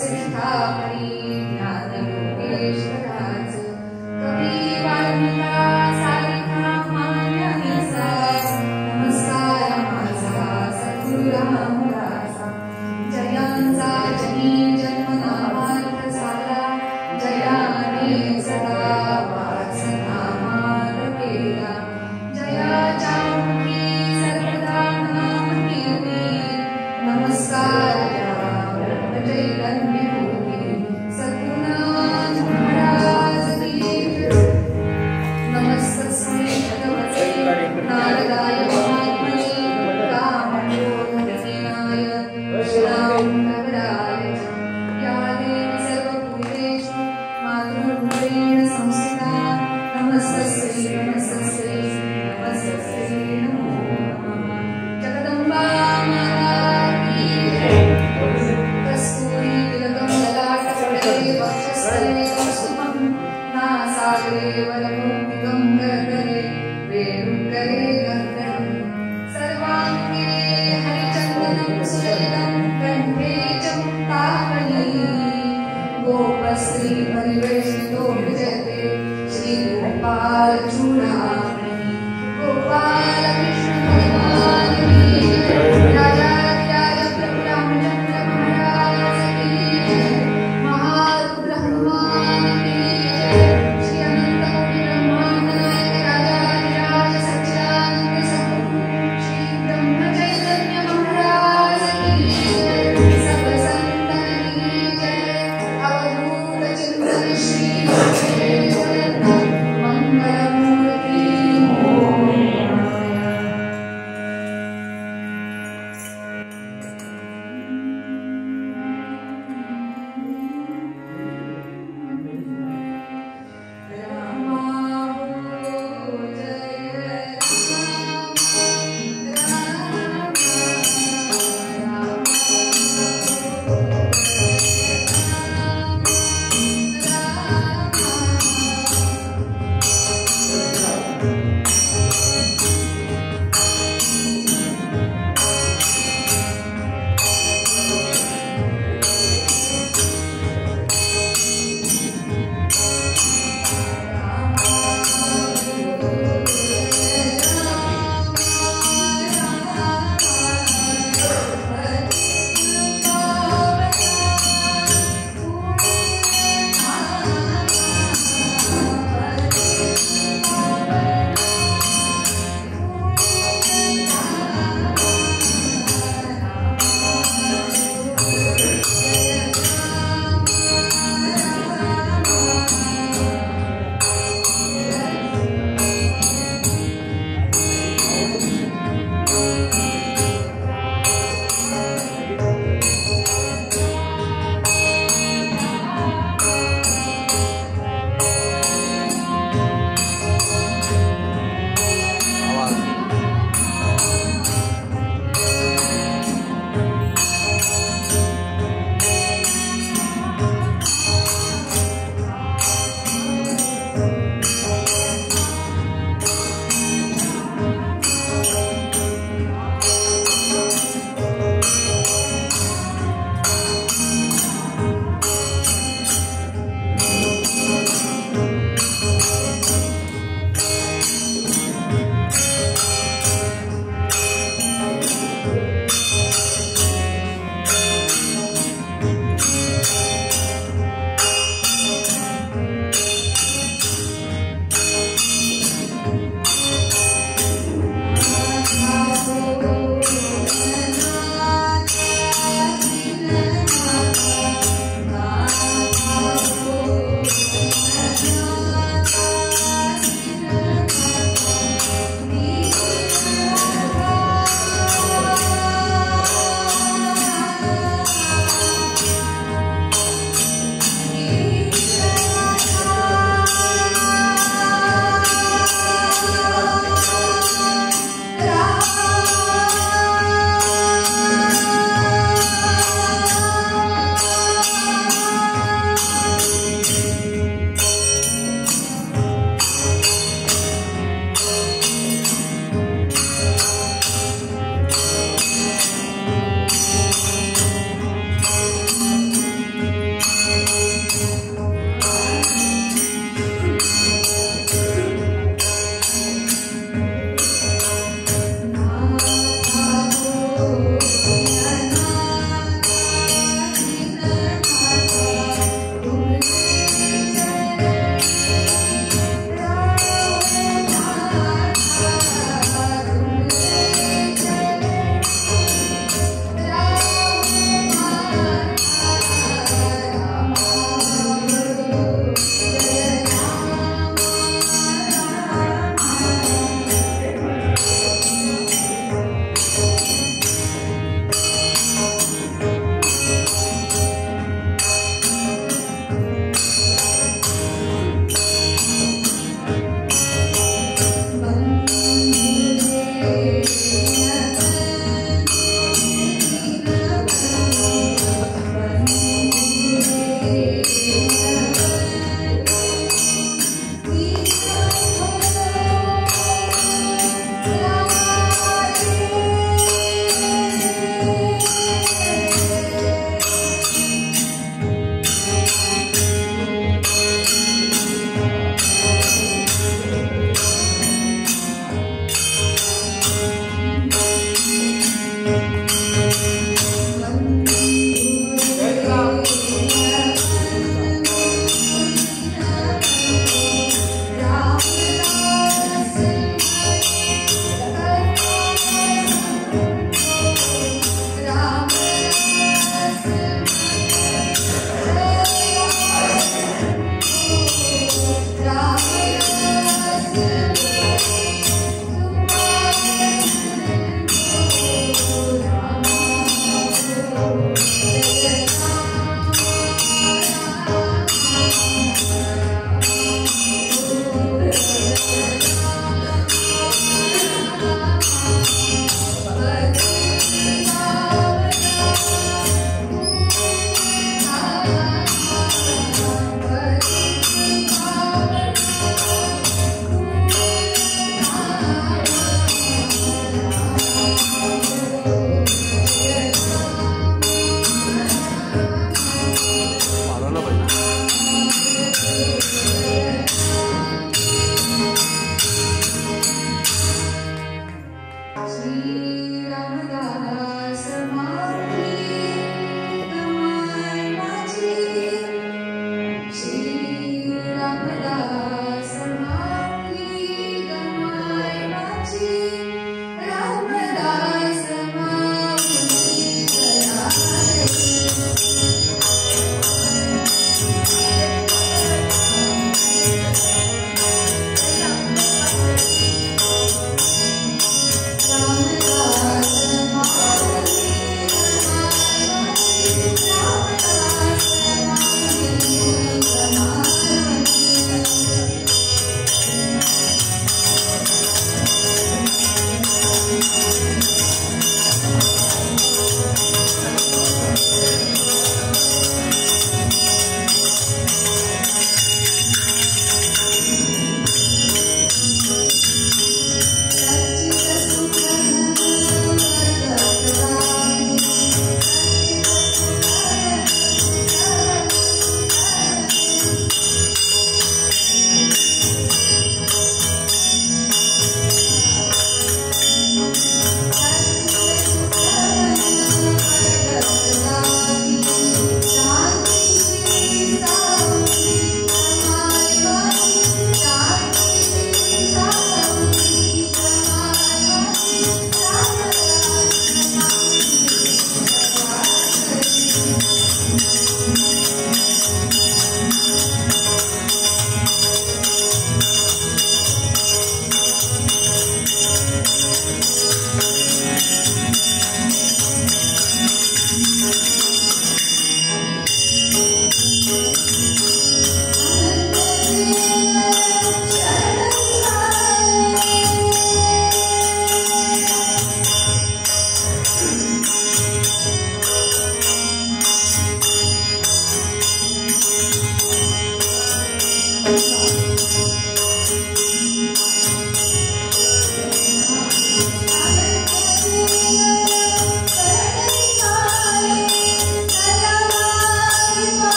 Namaste.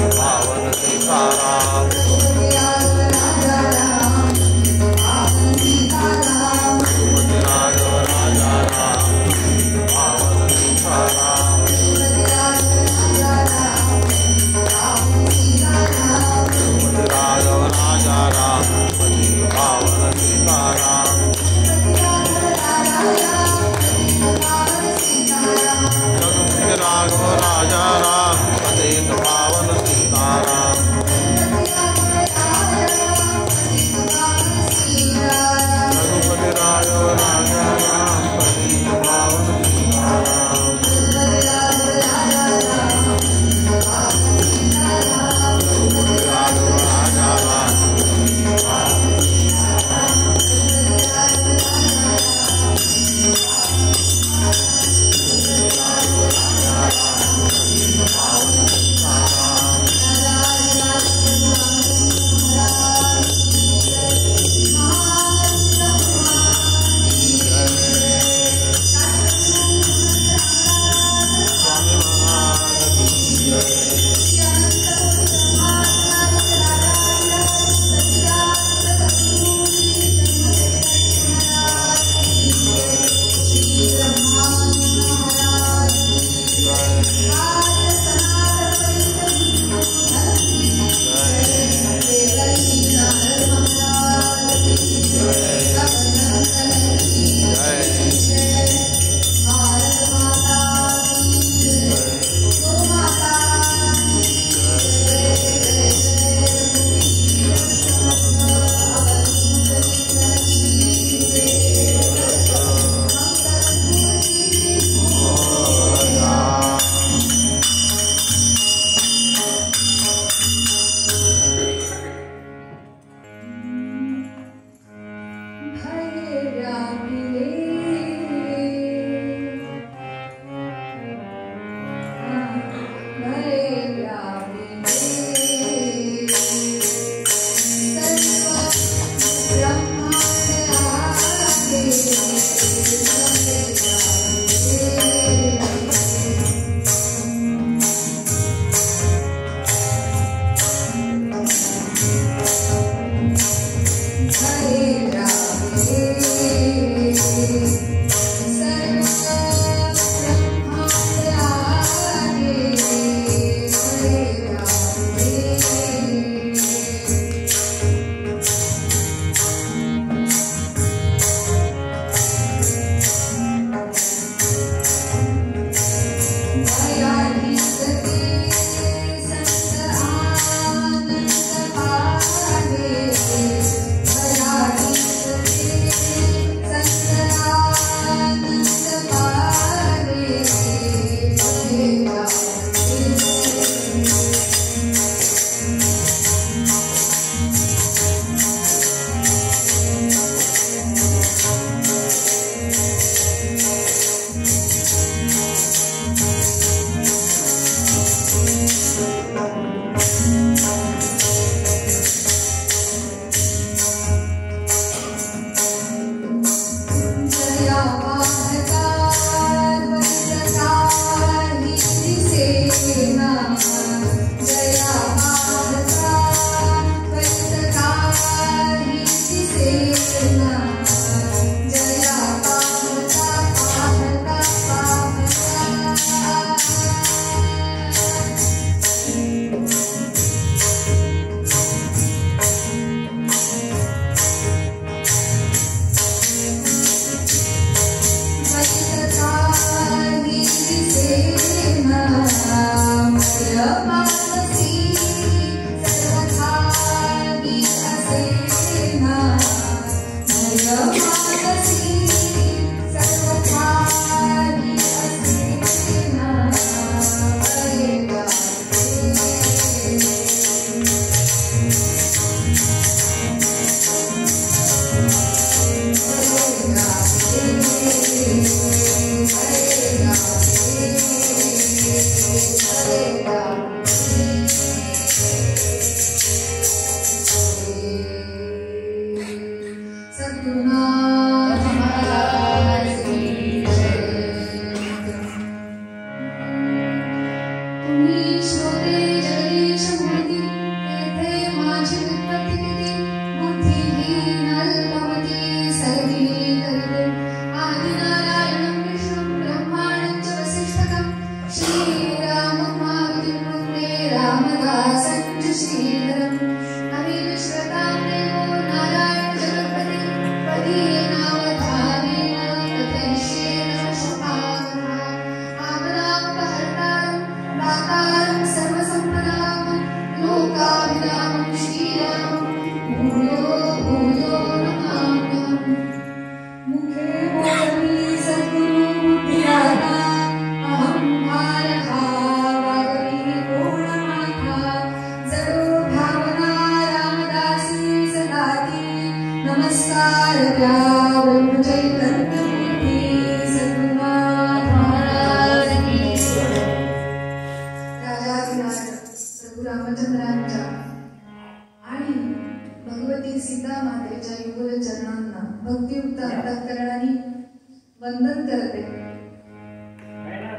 पावन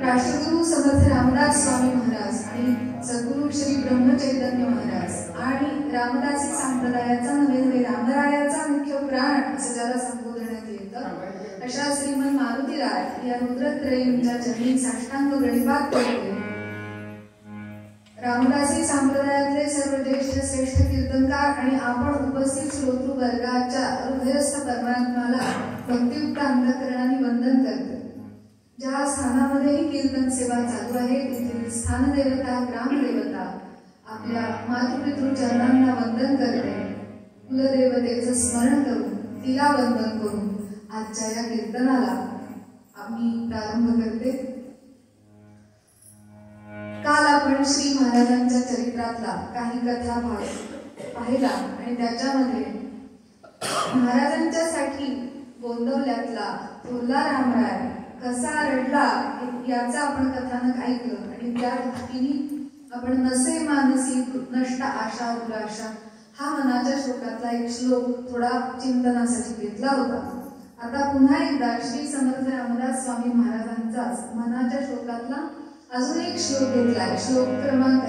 राष्ट्रगुरु समर्थ रामदास स्वामी महाराज आणि सद्गुरु श्री ब्रह्मचैतन्य महाराज आणि रामदासी संप्रदायाचा नवे रामरायाचा मुख्य प्राण असं ज्याला संबोधण्यात येतं अशा श्रीमंत मारुतीराज या रुद्रत्रयींच्या चरणी साष्टांग प्रणिपात करते. रामदासी संप्रदायातले सर्व ज्येष्ठ श्रेष्ठ कीर्तनकार आणि आपण उपस्थित श्रोतृ वर्गाच्या हृदयस्थ परमात्म्याला भक्तियुक्त अंतःकरणाने वंदन करते. ज्या स्थानामध्ये ही कीर्तन सेवा चालू आहे तेथील स्थानदेवता ग्रामदेवता आपल्या मातृपितृ चरणांना वंदन करते. कुलदेवतेचं स्मरण करून तिला वंदन करून आजच्या या कीर्तनाला आम्ही प्रारंभ करते. काल आपण श्री महाराजांच्या चरित्रातला काही कथा भाग पाहिला आणि त्याच्यामध्ये महाराजांच्यासाठी गोंदवल्यातला थोरला रामराय कसा रडला याचा आपण कथानक ऐकलं आणि त्या दृष्टीने आपण नसे मानसी नष्ट आशा दुराशा हा मनाच्या श्लोकातला एक श्लोक थोडा चिंतनासाठी घेतला होता. आता पुन्हा एकदा श्री समर्थ रामदास स्वामी महाराजांचाच मनाच्या श्लोकातला अजून एक श्लोक घेतलाय. श्लोक क्रमांक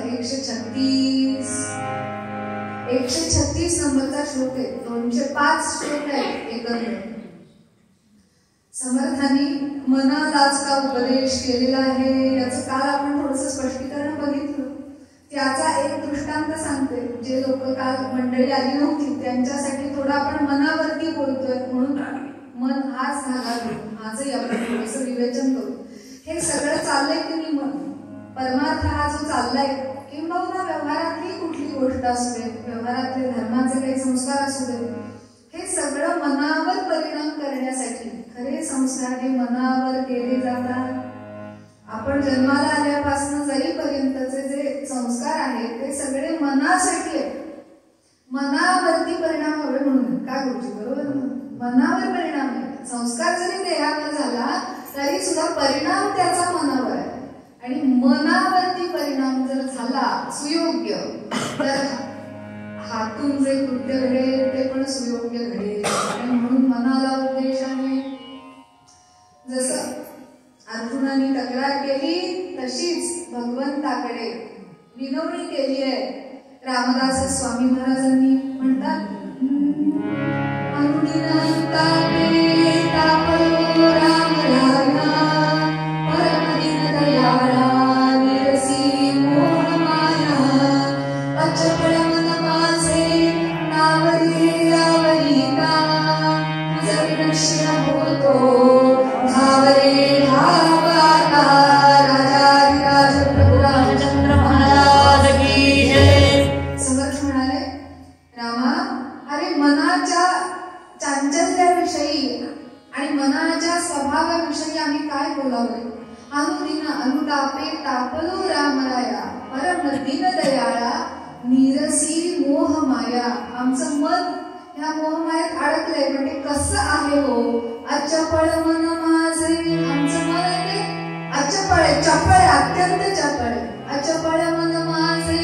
136 नंबरचा श्लोक आहे. 205 श्लोक आहेत एकत्र. समर्थांनी मनालाच का उपदेश केलेला आहे याचं काल आपण थोडंसं स्पष्टीकरण बघितलं. त्याचा एक दृष्टांत सांगते. जे लोक काल मंडळी आली नव्हती त्यांच्यासाठी थोडं आपण मनावरती बोलतोय म्हणून मन हाच धागा घेऊन आजही आपण थोडंसं विवेचन करू. हे सगळं चाललंय की नाही परमार्थ हा जो चाललाय किंबहुना व्यवहारातली कुठली गोष्ट असू दे व्यवहारातले धर्माचे काही संस्कार असू दे हे सगळं मनावर परिणाम करण्यासाठी खरे संस्कार हे मनावर केले जातात. आपण जन्माला आल्यापासून जाईपर्यंतचे जे संस्कार आहेत ते सगळे मनासाठी आहेत. मनावरती परिणाम हवे म्हणून काय गोष्टी बरोबर मनावर परिणाम आहे. संस्कार जरी देहावर झाला तरी सुद्धा परिणाम त्याचा मनावर आहे आणि मनावरती परिणाम जर झाला सुयोग्य तर हातून जे कृत्य घडेल ते पण सुयोग्य घडेल. आणि म्हणून मनाला उपदेश आहे. जसं अर्जुनाने तक्रार केली तशीच भगवंताकडे विनवणी केली आहे. रामदास स्वामी महाराजांनी म्हणतात आमचं मन ह्या मोहमायेत अडकलंय. म्हणजे कसं आहे हो अचपळ मन माझे. आमचं मन आहे ते अचपळ आहे चपळ आहे अत्यंत चपळ आहे. अचपळ मन माझे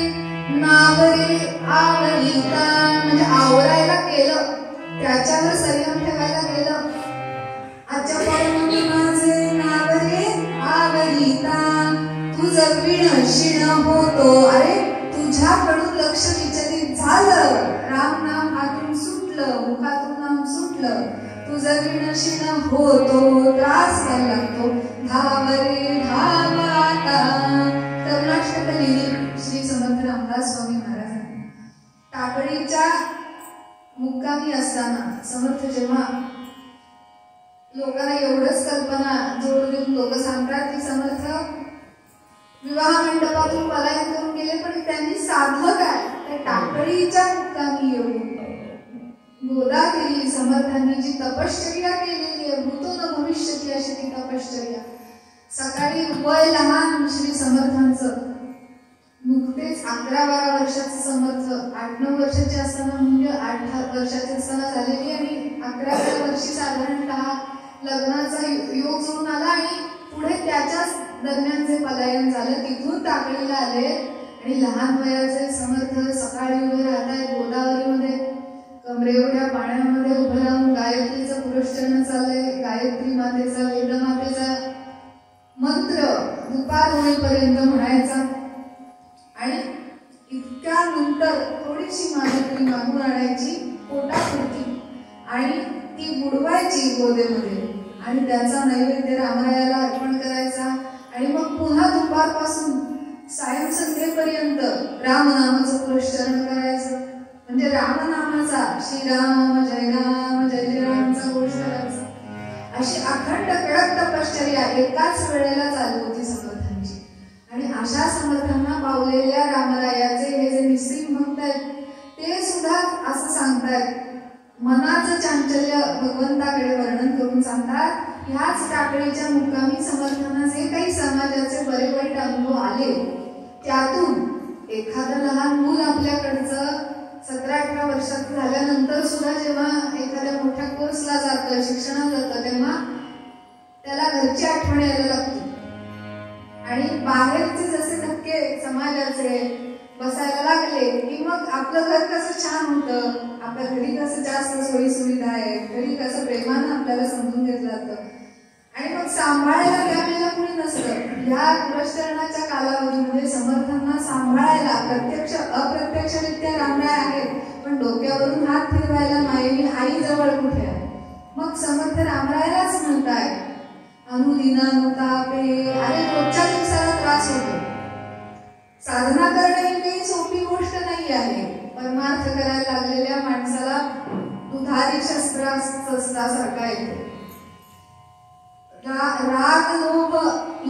नावरे आवरिता म्हणजे आवरायला केलं त्याच्यावर संयम ठेवायला गेलं. अचपळ मन माझे नावरे आवरिता तुझं विणशिण होतो. अरे तुझ्याकडून लक्ष विचलित झालं. राम नाम हातून सुटलं मुखातून नाम सुटलं तुझं विणशिण होतो त्रास व्हायला लागतो. धावरे धाव आता. करुणाष्टक लिहिली श्री समर्थ रामदास स्वामी महाराजांनी. टाकळीच्या मुक्कामी असताना समर्थ जेव्हा लोकांना एवढंच कल्पना जोड देऊन लोक सांगतात की समर्थ विवाह मंडपातून पलायन करून गेले पण त्यांनी साधलं काय. त्या टाकळीच्या मुक्कामी येऊन गोदा केली. समर्थांनी जी तपश्चर्या केलेली आहे भूतो न भविष्यती अशी ती तपश्चर्या. सकाळी वय लहान श्री समर्थांचं नुकतेच 11-12 वर्षाचे समर्थ 8-9 वर्षाचे असताना म्हणजे 8 वर्षाचे असताना झालेली आणि 11व्या वर्षी साधारणतः लग्नाचा योग जुळून आला आणि पुढे त्याच्याच दरम्यान जे पलायन झालं तिथून टाकळीला आले आणि लहान वयाचे समर्थ सकाळी उभे राहत आहेत गोदावरीमध्ये कमरेवढ्या पाण्यामध्ये उभं राहून गायत्रीचं पुरस्चरण चाललंय. गायत्री मातेचा वेद मातेचा मंत्र दुपार होईपर्यंत म्हणायचा आणि इतक्या नंतर थोडीशी माधुरी मागून आणायची पोटापुरती आणि ती बुडवायची गोदेमध्ये आणि त्याचा नैवेद्य रामरायाला अर्पण करायचा आणि मग पुन्हा दुपारपासून सायं संध्येपर्यंत रामनामाचं पुरस्चरण करायचं. म्हणजे रामनामाचा श्रीराम जय राम जय जय रामचा घोष करायचा. अशी अखंड कडक तपश्चर्या एकाच वेळेला चालू होती समर्थांची. आणि अशा समर्थांना पावलेल्या रामरायाचे हे जे निस्सिम भक्त आहेत ते सुद्धा असं सांगतायत, मनाचं चांचल्य भगवंताकडे वर्णन करून सांगतात, ह्याच टाकळीच्या मुक्कामी समर्थांना जे काही समाजाचे बरे वाईट अनुभव आले त्यातून एखादं लहान मूल आपल्याकडचं 17-18 वर्षात झाल्यानंतर सुद्धा जेव्हा एखाद्या मोठ्या कोर्सला जातं, शिक्षणाला जातं, तेव्हा त्याला घरची आठवण यायला लागते. आणि बाहेरचे जसे धक्के समाजाचे बसायला लागले की मग आपलं घर कसं छान होतं, आपल्या घरी कसं जास्त सोयी सुविधा आहेत, घरी कसं प्रेमानं आपल्याला समजून घेतलं जातं आणि मग सांभाळायला त्यावेळेला कुणी नसतं. ह्या पुरस्चरणाच्या कालावधीमध्ये समर्थांना सांभाळायला प्रत्यक्ष अप्रत्यक्षरित्या रामराय आहेत, पण डोक्यावरून हात फिरवायला मायेनी आई जवळ कुठे आहे. मग समर्थ रामरायालाच म्हणताय, अनुदिनानुतापे. अरे रोजच्या दिवसाला त्रास होतो. साधना करणे ही काही सोपी गोष्ट नाही आहे. परमार्थ करायला लागलेल्या माणसाला दुधारी शस्त्रासारखा येतो. राग लोभ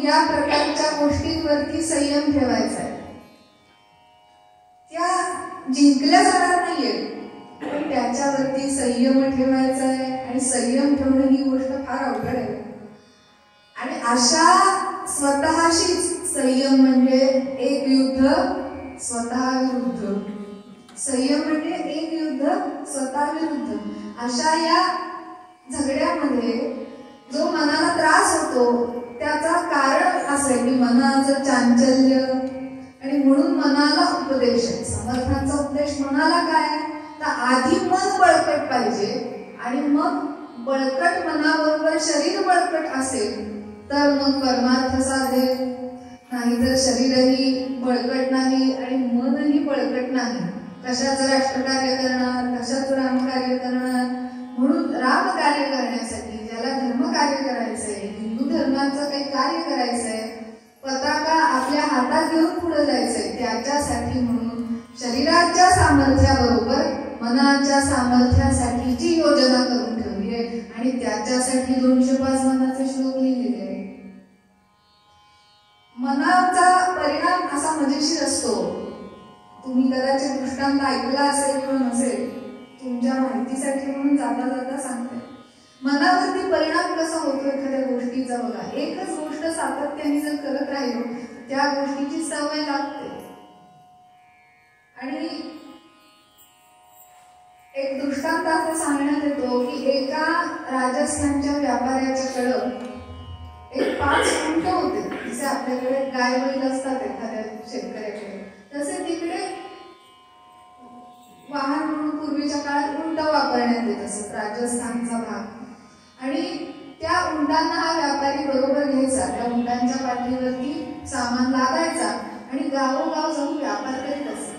या प्रकारच्या गोष्टींवरती संयम ठेवायचा आहे. त्या जिंकल्या जाणार नाहीये, पण त्याच्यावरती संयम ठेवायचा आहे. आणि संयम ठेवणं ही गोष्ट फार अवघड आहे. आणि अशा स्वतःशीच संयम म्हणजे एक युद्ध स्वतः विरुद्ध. संयम म्हणजे एक युद्ध स्वतः विरुद्ध. अशा या झगड्यामध्ये जो मनाला त्रास होतो त्याचा कारण असं आहे की मनाचं चांचल्य. आणि म्हणून मनाला उपदेश आहे. समर्थांचा उपदेश मनाला काय, तर आधी मन बळकट पाहिजे आणि मग बळकट मनाबरोबर शरीर बळकट असेल तर मग परमार्थ साधेल. नाहीतर शरीरही बळकट नाही आणि मनही बळकट नाही. कशाचं राष्ट्रकार्य करणार, कशाचं रामकार्य करणार. म्हणून रामकार्य करण्यासाठी ज्याला धर्मकार्य करायचंय, हिंदू धर्माचं काही कार्य करायचंय, पताका आपल्या हातात घेऊन पुढे जायचंय, त्याच्यासाठी म्हणून शरीराच्या सामर्थ्याबरोबर मनाच्या सामर्थ्यासाठीची योजना करून ठेवली आहे. आणि त्याच्यासाठी 205 मनाचे श्लोक लिहिलेले आहेत. मनाचा परिणाम असा मजेशीर असतो. तुम्ही कदाचित दृष्टांत ऐकला असेल किंवा नसेल, तुमच्या माहितीसाठी म्हणून जाता जाता सांगते. मनावरती परिणाम कसा होतो एखाद्या गोष्टीचा बघा. एकच गोष्ट सातत्याने जर करत राहिलो त्या गोष्टीची सवय लागते. आणि एक दृष्टांत असा सांगण्यात येतो की एका राजस्थानच्या व्यापाऱ्याच्याकडं एक 5 उंट होते. जसे आपल्याकडे गाय बैल असतात एखाद्या शेतकऱ्याकडे, तसे तिकडे वाहन म्हणून पूर्वीच्या काळात उंट वापरण्यात येत असत राजस्थानचा भाग. आणि त्या उंटांना हा व्यापारी बरोबर घ्यायचा. त्या उंटांच्या पाठीवरती सामान लागायचा आणि गावोगाव जाऊन व्यापार करीत असत.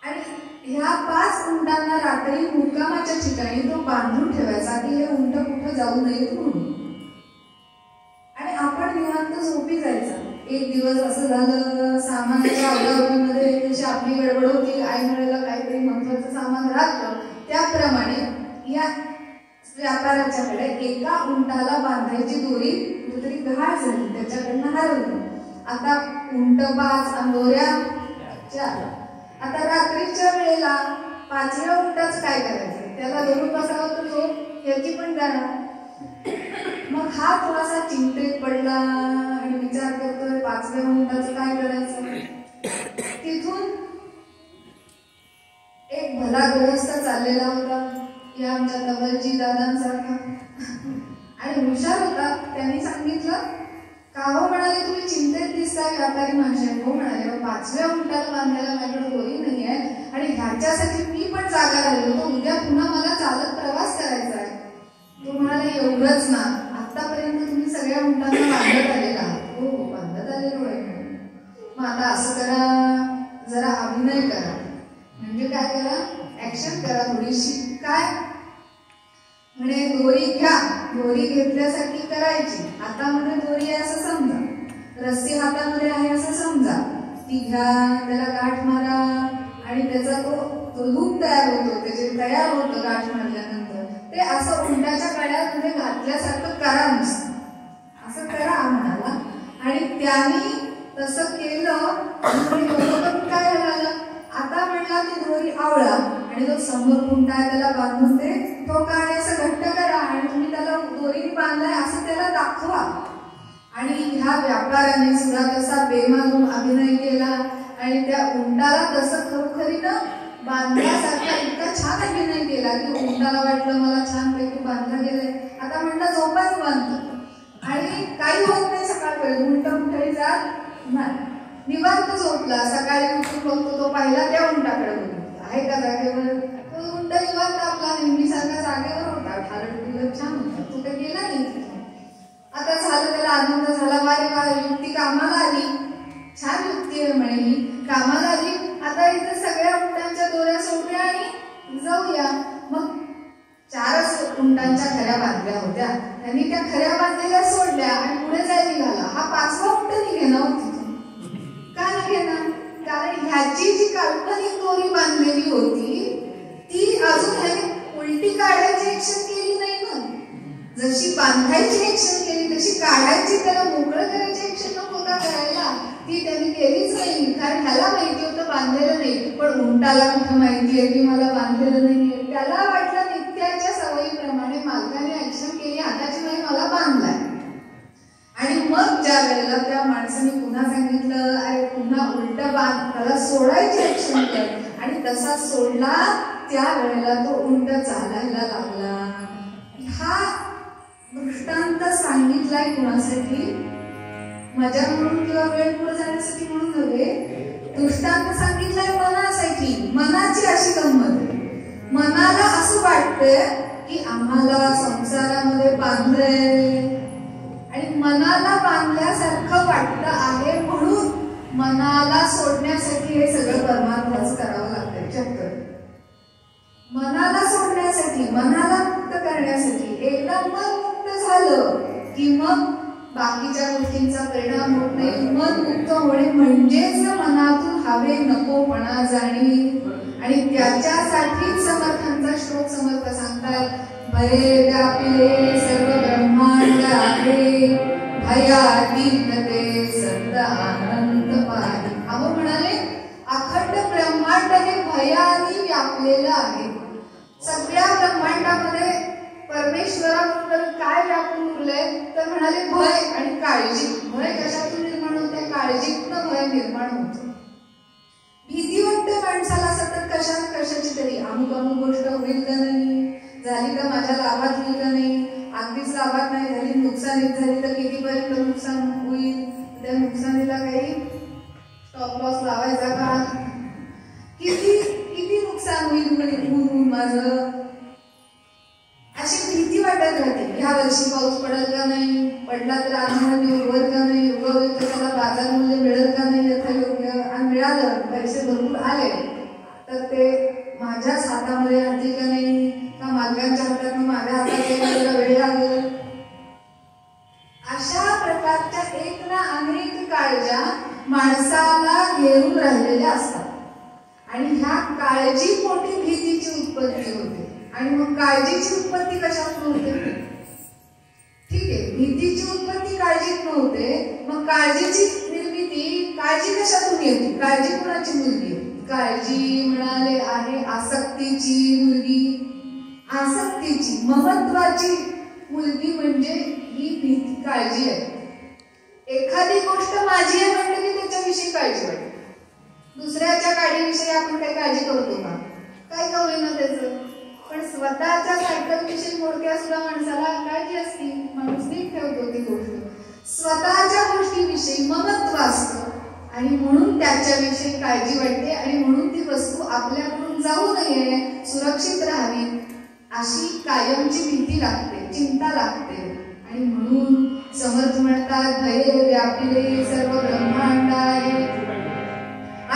आणि ह्या 5 उंटांना रात्री मुक्कामाच्या ठिकाणी तो बांधून ठेवायचा की हे उंट कुठं जाऊ नयेत म्हणून. आणि आपण निवांत झोपी जायचा. एक दिवस असं झालं, सामानाच्या अवघावघीमध्ये जशी आपली गडबड होती, ऐन वेळेला काहीतरी महत्वाचं सामान राहतं, त्याप्रमाणे या व्यापाऱ्याच्याकडे एका उंटाला बांधायची दोरी कुठेतरी घाण झाली, त्याच्याकडनं हरवली. आता उंट 5 आणि दोऱ्या 4. आता रात्रीच्या वेळेला 5व्या उंटाचं काय करायचं, त्याला धरून बसावं तर झोप याची पण जाणार. मग हा थोडासा चिंतेत पडला आणि विचार करतोय 5व्या उंटाचं काय करायचं. तिथून एक भला गृहस्थ चाललेला होता, या आमच्या तबलजी दादांसारखा आणि हुशार होता. त्यांनी सांगितलं, का हो म्हणाले तुम्ही चिंतेत दिसताय व्यापारी माणसे. हो म्हणाले, 5व्या उंटाला बांधायला माझ्याकडे दोरी नाही आहे आणि ह्याच्यासाठी मी पण जागा राहिलो होतो. उद्या पुन्हा मला चालत प्रवास करायचा आहे. तो म्हणाले, एवढंच ना, आतापर्यंत तुम्ही सगळ्या उंटांना बांधत आलेला आहात, आता असं करा, जरा अभिनय करा. म्हणजे काय करा, ऍक्शन करा थोडीशी. काय म्हणे, दोरी घ्या, दोरी घेतल्यासारखी करायची. हातामध्ये दोरी आहे असं समजा, रस्सी हातामध्ये आहे असं समजा, ती घ्या, त्याला गाठ मारा आणि त्याचा तो लूप तयार होतो, त्याचे तयार होतं गाठ मारल्यानंतर. ते असं उंटाच्या कड्यामध्ये घातल्यासारखं करा, नुसतं असं करा म्हणाला. आणि त्याने तसं केलं. काय झालं, आता म्हणला ती दोरी आवळा आणि तो समोर उंटा आहे त्याला बांधून दे, तो काय असं घट्ट करा आणि तुम्ही त्याला दोरीने बांधलाय असं त्याला दाखवा. आणि ह्या व्यापाऱ्याने सुद्धा तसा बेमालूम अभिनय केला आणि त्या उंटाला तसं खरोखरीनं बांधल्यासारखा इतका छान अभिनय केला की उंटाला वाटलं मला छानपैकी बांधला गेलाय. आता म्हणलं झोपाच बांधतो आणि काही होत नाही. सकाळपर्यंत उंट जात नाही, निवांत झोपला. सकाळी उठून बघतो तो पाहिला त्या उंटाकडे बघतो आहे का जागेवर. तो उंट निवांत आपला नेहमीसारखा जागेवर होता, ठारट छान होता, तो काही गेला नाही तिथून. आता झालं, त्याला आनंद झाला. वारे वा, युक्ती कामाला आली, छान युक्ती आहे म्हणे ही, कामाला आली. आता इथं सगळ्या उंटांच्या दोऱ्या सोडल्या आणि जाऊया. मग 4च उंटांच्या खऱ्या बांधल्या होत्या, त्यांनी त्या खऱ्या बांधलेल्या सोडल्या आणि पुढे जायला निघाला. हा 5वा उंट निघेना तिथून. का निघेना, कारण ह्याची जी काल्पनिक दोरी बांधलेली होती ती अजून ह्याने उलटी काढायची ऍक्शन केली नाही ना. जशी बांधायची ऍक्शन केली तशी काढायची, त्याला मोकळं करायची ऍक्शन नको का करायला, ती त्यांनी केलीच नाही. कारण ह्याला माहिती होतं बांधलेलं नाही, पण उंटाला कुठं माहिती आहे की मला बांधलेलं नाहीये. त्याला वाटलं नित्याच्या सवयीप्रमाणे मालकाने ऍक्शन केली, हाताची बाई मला बांधलाय. आणि मग ज्या वेळेला त्या माणसाने पुन्हा सांगितलं अरे पुन्हा उलट बांध, त्याला सोडायची ऍक्शन कर आणि तसा सोडला, त्या वेळेला तो उंट चालायला लागला. हा दृष्टांत सांगितलाय कुणासाठी, मजा म्हणून किंवा वेळ पुढे जाण्यासाठी म्हणून नव्हे. दृष्टांत सांगितलाय मनासाठी. मनाची अशी गंमत, मनाला असं वाटतंय की आम्हाला संसारामध्ये बांधलंय आणि मनाला बांधल्यासारखं वाटतं आहे, म्हणून मनाला सोडण्यासाठी हे सगळं परमार्थाचं करावं लागतंय. चक्कर मनाला सोडण्यासाठी, मनाला मुक्त करण्यासाठी. एकदा मन मुक्त झालं की मग बाकीच्या गोष्टींचा परिणाम होत नाही. मन मुक्त होणे म्हणजेच मनातून हवे नकोपणा जाणीव. आणि त्याच्यासाठीच समर्थांचा श्लोक समर्थ सांगतात, भये व्यापिले सर्व ब्रह्मांड आहे, भयातीत ते संत आनंद पाही. अहो म्हणाले अखंड ब्रह्मांड हे भयाने व्यापलेलं आहे. सगळ्या ब्रह्मांडामध्ये परमेश्वराबद्दल काय व्यापून उरलंय तर म्हणाले भय आणि काळजी. भय कशातून निर्माण होते, काळजीतून भय निर्माण होतं. भीती वाटते माणसाला सतत कशाची तरी, अमुक गोष्ट होईल का नाही, झाली का माझ्या लाभात होईल का नाही, अगदीच लाभात नाही झाली, नुकसानीत झाली तर कितीपर्यंत नुकसान होईल, त्या नुकसानीला काही स्टॉप लॉस लावायचा का, किती नुकसान होईल माझं, अशी भीती वाटत राहते. ह्या वर्षी पाऊस पडेल का नाही, पडला तर आम्हाला उगवल का नाही, उगवलं तर त्याला बाजार मूल्य मिळेल का नाही यथायोग्य, आणि मिळालं पैसे भरपूर आले तर ते माझ्याच हातामध्ये राहतील का नाही, का मालकांच्या हातात माझ्या हातात यायला वेळ लागेल. अशा प्रकारच्या एक ना अनेक काळज्या माणसाला घेऊन राहिलेल्या असतात आणि ह्या काळजी पोटी भीतीची उत्पत्ती होते. आणि मग काळजीची उत्पत्ती कशातून होते, ठीक आहे, भीतीची उत्पत्ती काळजीत नव्हते, मग काळजीची निर्मिती काळजी कशातून येते, काळजी कुणाची मुलगी, काळजी म्हणाले आहे आसक्तीची मुलगी. आसक्तीची महत्वाची मुलगी म्हणजे ही भीती, काळजी आहे. एखादी गोष्ट माझी आहे म्हटलं की त्याच्याविषयी काळजी वाटते. दुसऱ्याच्या गाडीविषयी आपण काही काळजी करतो का, काय का होईना त्याचं, पण स्वतःच्या सायकल विषयी मोडक्या सुद्धा माणसाला काळजी असती, माणूस नीट ठेवतो ती गोष्ट. स्वतःच्या गोष्टीविषयी ममत्व असतं आणि म्हणून त्याच्याविषयी काळजी वाटते आणि म्हणून ती वस्तू आपल्याकडून जाऊ नये, सुरक्षित राहावी अशी कायमची भीती लागते, चिंता लागते. आणि म्हणून समर्थ म्हणतात भये व्यापिले सर्व ब्रह्मांड आहे,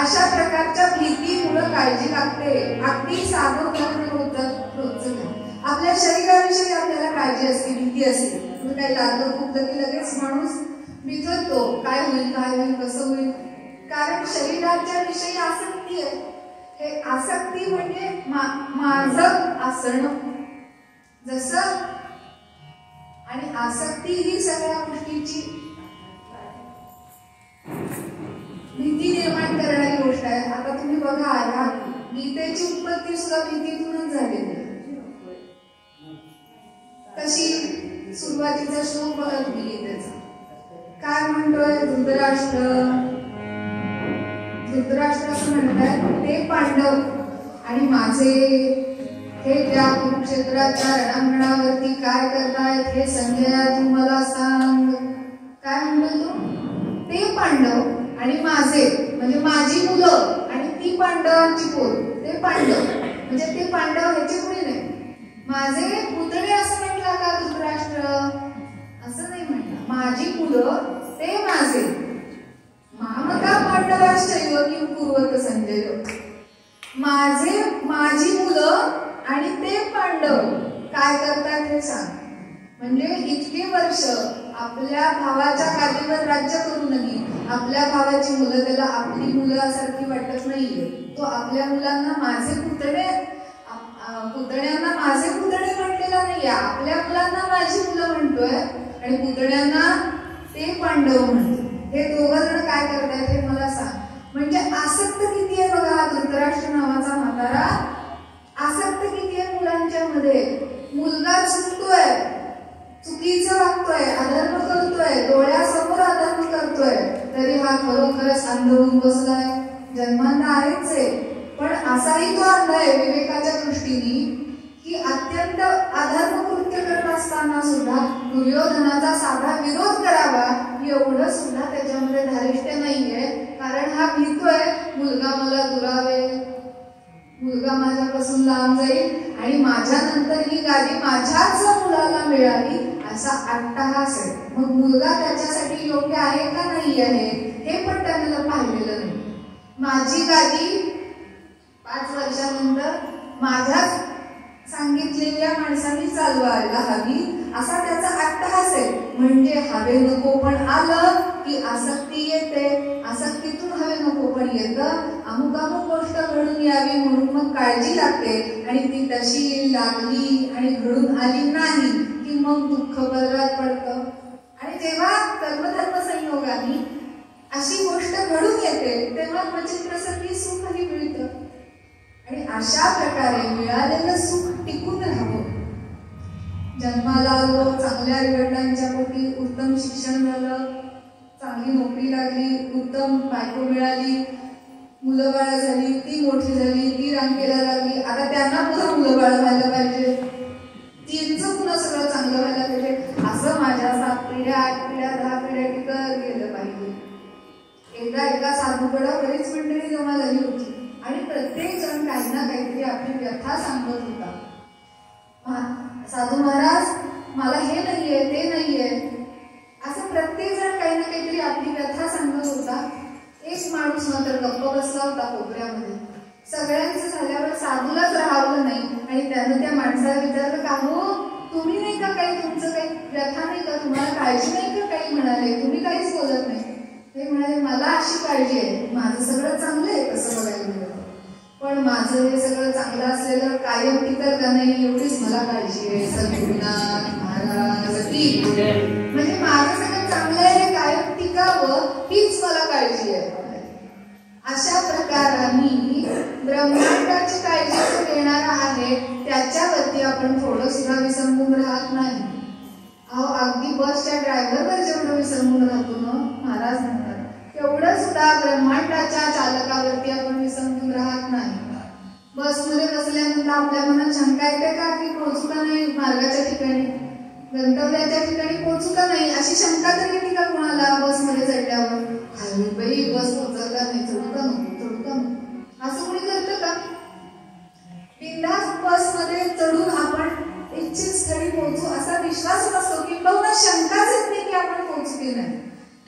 अशा प्रकारच्या भीतीमुळे काळजी लागते. अगदी साधं उदाहरण रोजचं आपल्या शरीराविषयी आपल्याला काळजी असते, भीती असते. म्हणजे काही लागलं खूप की लगेच माणूस बिथरतो, काय होईल काय होईल कसं होईल. कारण शरीराच्या विषयी आसक्ती आहे. हे आसक्ती म्हणजे माझं असणं जसं, आणि आसक्ती ही सगळ्या गोष्टीची भीती निर्माण करणारी गोष्ट आहे. आता तुम्ही बघा, या गीतेची उत्पत्ती सुद्धा भीतीतूनच झालेली आहे. कशी? सुरुवातीचा श्लोक बघा तुम्ही गीतेचा, काय म्हणतोय? धृतराष्ट्र असं म्हणतात, ते पांडव आणि माझे हे त्या कुरुक्षेत्राच्या रणांगणावरती काय करतायत हे संजया तू मला सांग. काय म्हणतो तू? ते पांडव आणि माझे म्हणजे माझी मुलं आणि ती पांडवांची पोर. ते पांडव म्हणजे ते पांडव ह्याचे कुणी नाही. माझे पुतळे असं म्हटलं का धृतराष्ट्र? असं नाही म्हटलं. माझी मुलं ते माझे. मामका पांडवाश्चैव किं कुर्वत संजय. माझी मुलं आणि ते पांडव काय करतात हे सांग. म्हणजे इतके वर्ष आपल्या भावाच्या गादीवर राज्य करूनही आपल्या भावाची मुलं त्याला आपली मुलासारखी वाटत नाहीये. तो आपल्या मुलांना माझे पुतणे, पुतण्यांना माझे पुतणे म्हणलेला नाहीये. आपल्या मुलांना माझी मुलं म्हणतोय आणि पुतण्यांना ते पांडव म्हणतो. हे दोघं जण काय करतायत हे मला सांग. म्हणजे आसक्त किती आहे बघा हा धृतराष्ट्र नावाचा म्हातारा. आसक्त किती आहे मुलांच्या मध्ये. मुलगा चुकतोय, चुकीचं वागतोय, अधर्म करतोय, डोळ्यासमोर अधर्म करतोय, तरी हा खरोखरच अंध होऊन बसलाय. जन्मांना आहेच आहे, पण असाही तो अंध आहे विवेकाच्या दृष्टीने की अत्यंत अधर्म कृत्य करत असताना सुद्धा दुर्योधनाचा साधा विरोध करावा एवढं सुद्धा त्याच्यामध्ये धारिष्ट्य नाहीये. कारण हा भीतोय मुलगा मला दुरावेल, मुलगा माझ्यापासून लांब जाईल आणि माझ्या नंतर ही गादी माझ्याच मुलाला मिळावी असा अट्टहास आहे. मग मुलगा त्याच्यासाठी योग्य आहे का नाही आहे हे पण त्याला पाहिलेलं नाही. माझी गादी 5 वर्षानंतर माझ्याच सांगितलेल्या माणसांनी चालवायला हवी असा त्याचा अट्टहास आहे. म्हणजे हवे नको पण आलं की आसक्ती येते, आसक्तीतून हवे नको पण येतं. अमुक अमुक गोष्ट घडून यावी म्हणून मग काळजी लागते आणि ती तशी लागली आणि घडून आली नाही की मग दुःख पदरात पडतं. आणि जेव्हा कर्मधर्म संयोगाने अशी गोष्ट घडून येते तेव्हा क्वचित प्रसंगी सुखही मिळतं. आणि अशा प्रकारे मिळालेलं सुख टिकून राहावं. जन्माला आलो, चांगल्या वडिलांच्या पोटी उत्तम शिक्षण झालं, चांगली नोकरी लागली, उत्तम बायको मिळाली, मुलं बाळ झाली, ती मोठी झाली, ती रांगेला लागली. आता त्यांना पुन्हा मुलं बाळ व्हायला पाहिजे, तिचं पुन्हा सगळं चांगलं व्हायला पाहिजे. असं माझ्या 7 पिढ्या 8 पिढ्या 10 पिढ्या टिकत गेलं पाहिजे. एकदा एका साधूकडं बरीच मंडळी जमा झाली होती आणि प्रत्येक जण काही ना काहीतरी आपली व्यथा सांगत होता. साधू महाराज मला हे नाहीये ते नाहीये असं प्रत्येक जण काही ना काहीतरी आपली व्यथा सांगत होता. एक माणूस मात्र गप्प बसला होता कोपऱ्यामध्ये. सगळ्यांचं झाल्यावर साधूलाच राहावलं नाही आणि त्यानं त्या माणसाला विचारलं, का हो तुम्ही नाही का काही, तुमचं काही व्यथा नाही का, तुम्हाला काळजी नाही का काही म्हणाले, तुम्ही काहीच बोलत नाही. ते म्हणाले मला अशी काळजी आहे, माझं सगळं चांगलं आहे तसं बघायला गेलं, पण माझं हे सगळं चांगलं असलेलं कायम टिकल का नाही एवढीच मला काळजी आहे. सद्गुरुनाथ महाराज की म्हणजे माझं सगळं चांगलं आहे हे कायम टिकावं हीच मला काळजी आहे. अशा प्रकाराने ब्रह्मांडाची काळजी जो घेणारा आहे त्याच्यावरती आपण थोडं सुद्धा विसंबून राहत नाही. अहो अगदी बसच्या ड्रायव्हरवर जेवढं विसंबून राहतो ना महाराज म्हणतात तेवढं सुद्धा ब्रह्मांडाच्या चालकावरती आपण विसंबून राहत नाही. बसमध्ये बसल्यानंतर आपल्या मनात शंका येते का की पोहोचू का नाही मार्गाच्या ठिकाणी, गंतव्याच्या ठिकाणी पोहोचू का नाही अशी शंका तरी येते का कोणाला बसमध्ये चढल्यावर? अरे बाई बस पोहोचल का नाही, चढू का नको असं कोणी करतं का? बिनधास्त बसमध्ये चढून आपण इच्छित स्थळी पोहोचू असा विश्वास नसतो किंवा शंकाच येत नाही की आपण पोहोचू की नाही.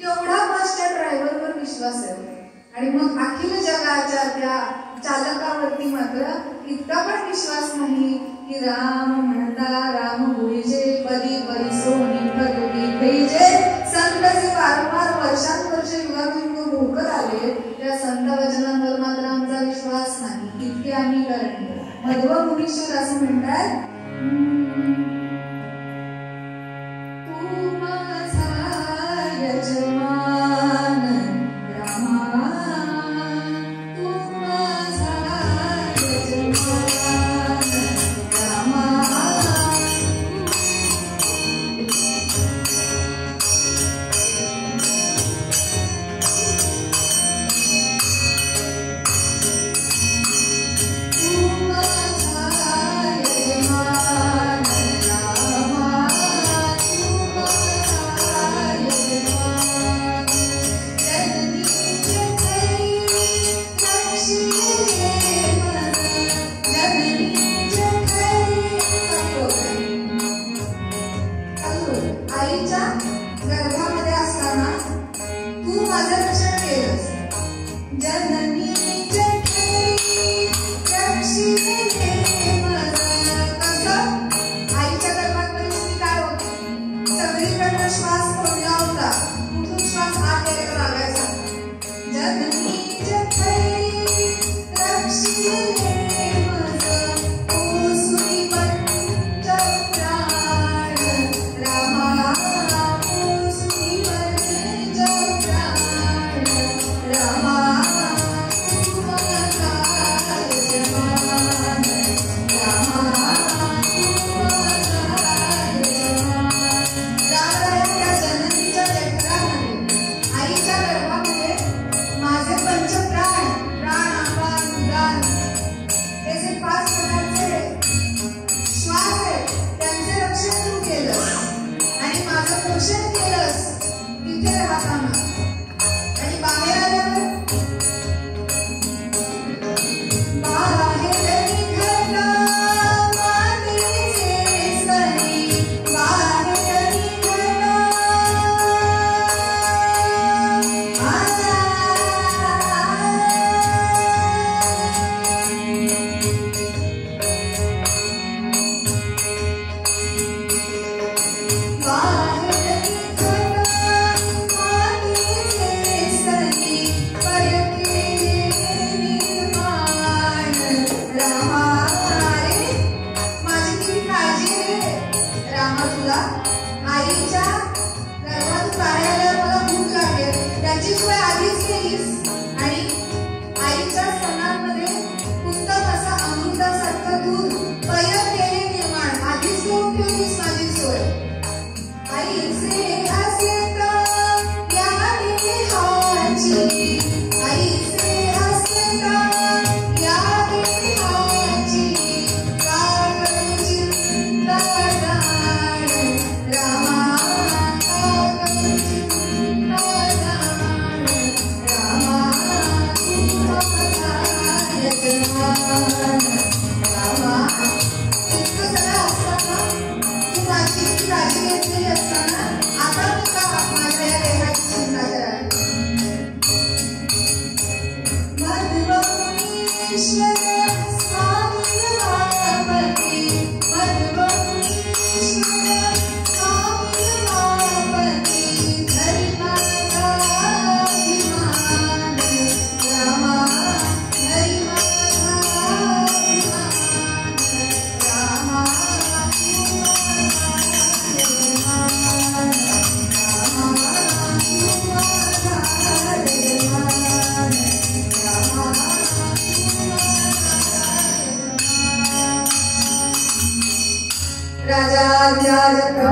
तेवढा बसच्या ड्रायव्हरवर विश्वास आहे आणि मग अखिल जगाच्या त्या चालकावरती मात्र इतका पण विश्वास नाही की राम म्हणता राम होईजे पदी परिसोनी पदवी भेजे. संत जे वारंवार वर्षानुवर्ष युगानुयुग भोगत आले त्या संत वचनांवर मात्र आमचा विश्वास नाही. इतके आम्ही करणे. मध्व मुनीश्वर असं म्हणतात, तू माझा यजमान रामा, तू माझा यजमान रामा.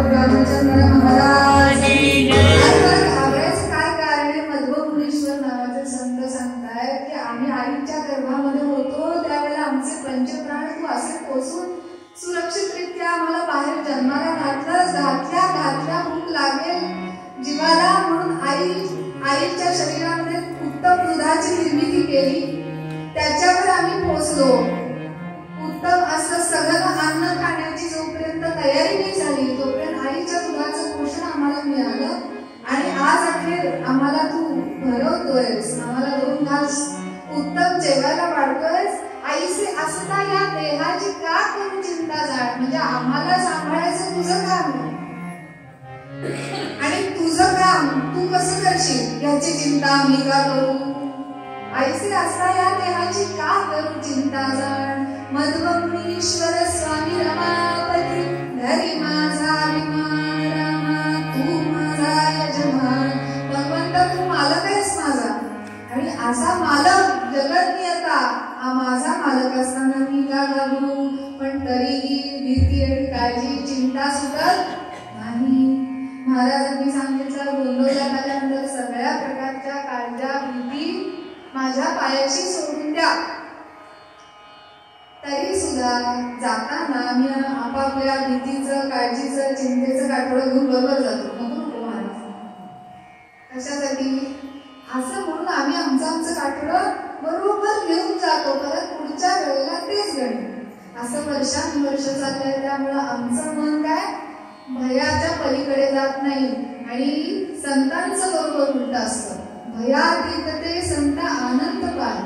रामचंद्र महाराज काय कारणे मध्व मुनीश्वर नावाचे संत सांगतायत की आम्ही आईच्या गर्भामध्ये होतो त्यावेळेला आमचे पंचप्राण तू असे पोचून सुरक्षितरित्या आम्हाला बाहेर जन्माला घातलंस. घातल्या भूक लागेल जीवाला म्हणून आईच्या शरीरामध्ये उत्तम दुधाची निर्मिती केली. त्याच्यावर आम्ही पोचलो. उत्तम असं सगळं अन्न खाण्याची जोपर्यंत तयारी नाही झाली तोपर्यंत आईच्या दुधाचं पोषण आम्हाला मिळालं. आणि आज अखेर आम्हाला तू भरवतोयस, आम्हाला दोन घाल विचारायला वाढतोयस, आईसे असता या देहाची का करू चिंता जाण, म्हणजे आम्हाला सांभाळायचं तुझं काम आणि तुझं काम तू कसं करशील याची चिंता मी का करू. आईसे असता या देहाची का करू चिंता जाण, मध्वमुनीश्वर स्वामी रमापती धरी माझा अभिमान रामा तू माझा यजमान. भगवंत तू मालक आहेस माझा आणि असा मालक जगत नियता माझा मालक असताना मी का घाबरू. पण तरीही भीती आणि काळजी चिंता सुटत नाही. महाराजांनी सांगितलं गोंधळात आल्यानंतर सगळ्या प्रकारच्या काळजा भीती माझ्या पायाशी सोडून द्या. तरी सुद्धा जाताना मी आपापल्या भीतीचं काळजीचं चिंतेचं काठोडं घेऊन बरोबर जातो. नको महाराज कशासाठी असं म्हणून आम्ही आमचं काठोडं बरोबर घेऊन जातो. परत पुढच्या वेळेला तेच गणित असं वर्षानुवर्ष चाललंय. त्यामुळं आमचं मन काय भयाच्या पलीकडे जात नाही आणि संतांचं बरोबर उलट असतं. भयातीत ते संत आनंद पाल.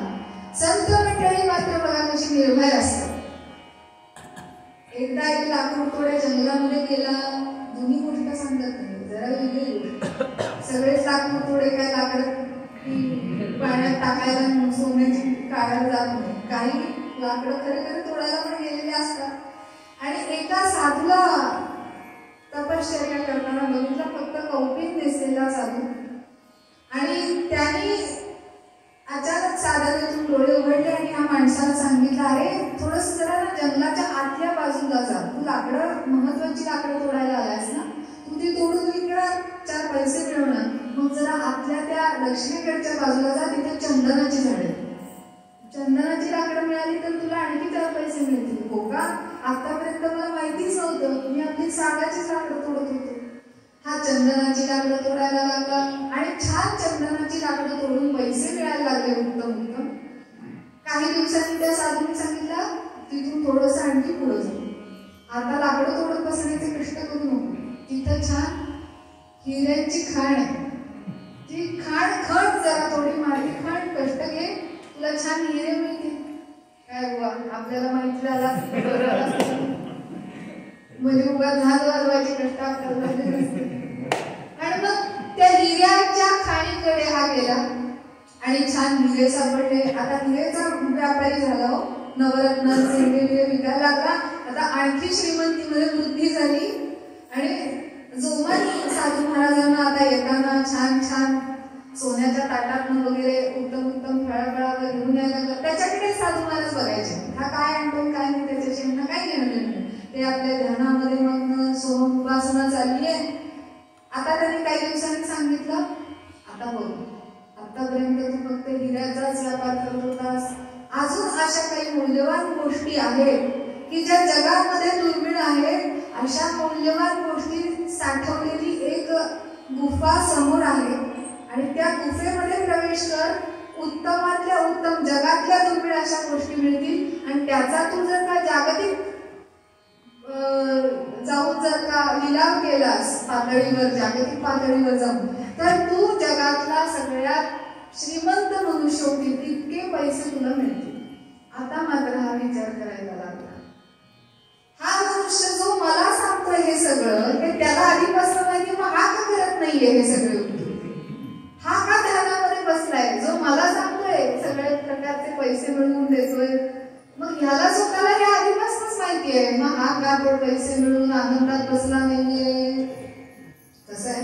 संत मंडळी मात्र बघा कशी निर्भय असतात. एकदा एक लाकूड तोड्या जंगलामध्ये गेला. जुनी गोष्ट सांगत नाही, जरा वेगळी गोष्ट. सगळेच लाकूड तोडे काय लाकडं पाण्यात टाकायला सोन्याची काढायला जात नाही. काही लाकडं खरे तोडायला पण गेलेले असतात. आणि एका साधूला तपश्चर्या करताना बघितलं, फक्त कौपीन नेसलेला साधू. आणि त्यांनी अचानक साधनेतून डोळे उघडले आणि या माणसाला सांगितलं, अरे थोडस जरा ना जंगलाच्या आतल्या बाजूला जा. तू लाकडं महत्वाची लाकडं तोडायला आलायस ना, तू ती तोडून इकडं 4 पैसे मिळवणार. मग जरा आतल्या त्या दक्षिणेकडच्या बाजूला जा, तिथे चंदनाची झाडे. चंदनाची लाकडं मिळाली तर तुला आणखी 4 पैसे मिळतील. हो का, आतापर्यंत मला माहितीच नव्हतं. मी आपली सागाचीच लाकडं तोडत होतो. हा चंदनाची लाकडं तोडायला लागला आणि छान चंदनाची लाकडं तोडून पैसे मिळायला लागले. उत्तम उत्तम. काही दिवसांनी त्या साधूने सांगितलं, तिथून थोडंसं आणखी पुढे जाऊ. आता लाकडं तोडत बसण्याचे कष्ट करू नको. तिथं छान हिऱ्यांची खाण आहे. ती खण जरा थोडी माती खाण, कष्ट घे, तुला छान हिरे मिळतील. काय बुवा आपल्याला माहिती झाला म्हणजे उगा झाड वाजवायचे कष्ट आपल्याला. आणि मग त्या हिऱ्याच्या खाणीकडे हा गेला आणि छान हिरे सापडले. आता हिरेचा व्यापारी झाला. हो, नवरत्नांचे हिरे विकायला लागला. आता आणखी श्रीमंतीमध्ये वृद्धी झाली. आणि जोमानी साधू महाराजांना आता येताना छान छान सोन्याच्या ताटातनं वगैरे उत्तम फळाफळावर घेऊन यायला लागलं. त्याच्याकडे साधू महाराज बघायचे, हा काय आणतो काय नाही, त्याच्याशी यांना काय घेणं देणं. ते आपल्या ध्यानामध्ये मग सोहम उपासना चालली आहे. आता त्यांनी काही दिवसांनी सांगितलं, आता बघ, आतापर्यंत तू फक्त हिऱ्याचाच व्यापार करत होतास. अजून अशा काही मूल्यवान गोष्टी आहेत की ज्या जगामध्ये दुर्मिळ आहेत. अशा मूल्यवान गोष्टी साठवलेली एक गुफा समोर आहे आणि त्या गुफेमध्ये प्रवेश कर. उत्तमातल्या उत्तम जगातल्या दुर्मिळ अशा गोष्टी मिळतील आणि त्याचा तू जर का जागतिक जाऊन जर का लिलाव केलास पातळीवर, जागतिक पातळीवर जाऊन, तर तू जगातला सगळ्यात श्रीमंत मनुष्य होतील. इतके पैसे तुला मिळतील. आता मात्र हा विचार करायला लागला, हा मनुष्य जो मला सांगतोय हे सगळं, हे त्याला आधीपासून माहिती, मग हा का करत नाहीये हे सगळे उद्योग? हा का ध्यानामध्ये बसलाय जो मला सांगतोय सगळ्या प्रकारचे पैसे मिळवून देतोय? मग ह्याला स्वतःला हे आधीपासूनच माहिती आहे, मग हा का तो पैसे मिळवून आनंदात बसला नाहीये? कसं आहे,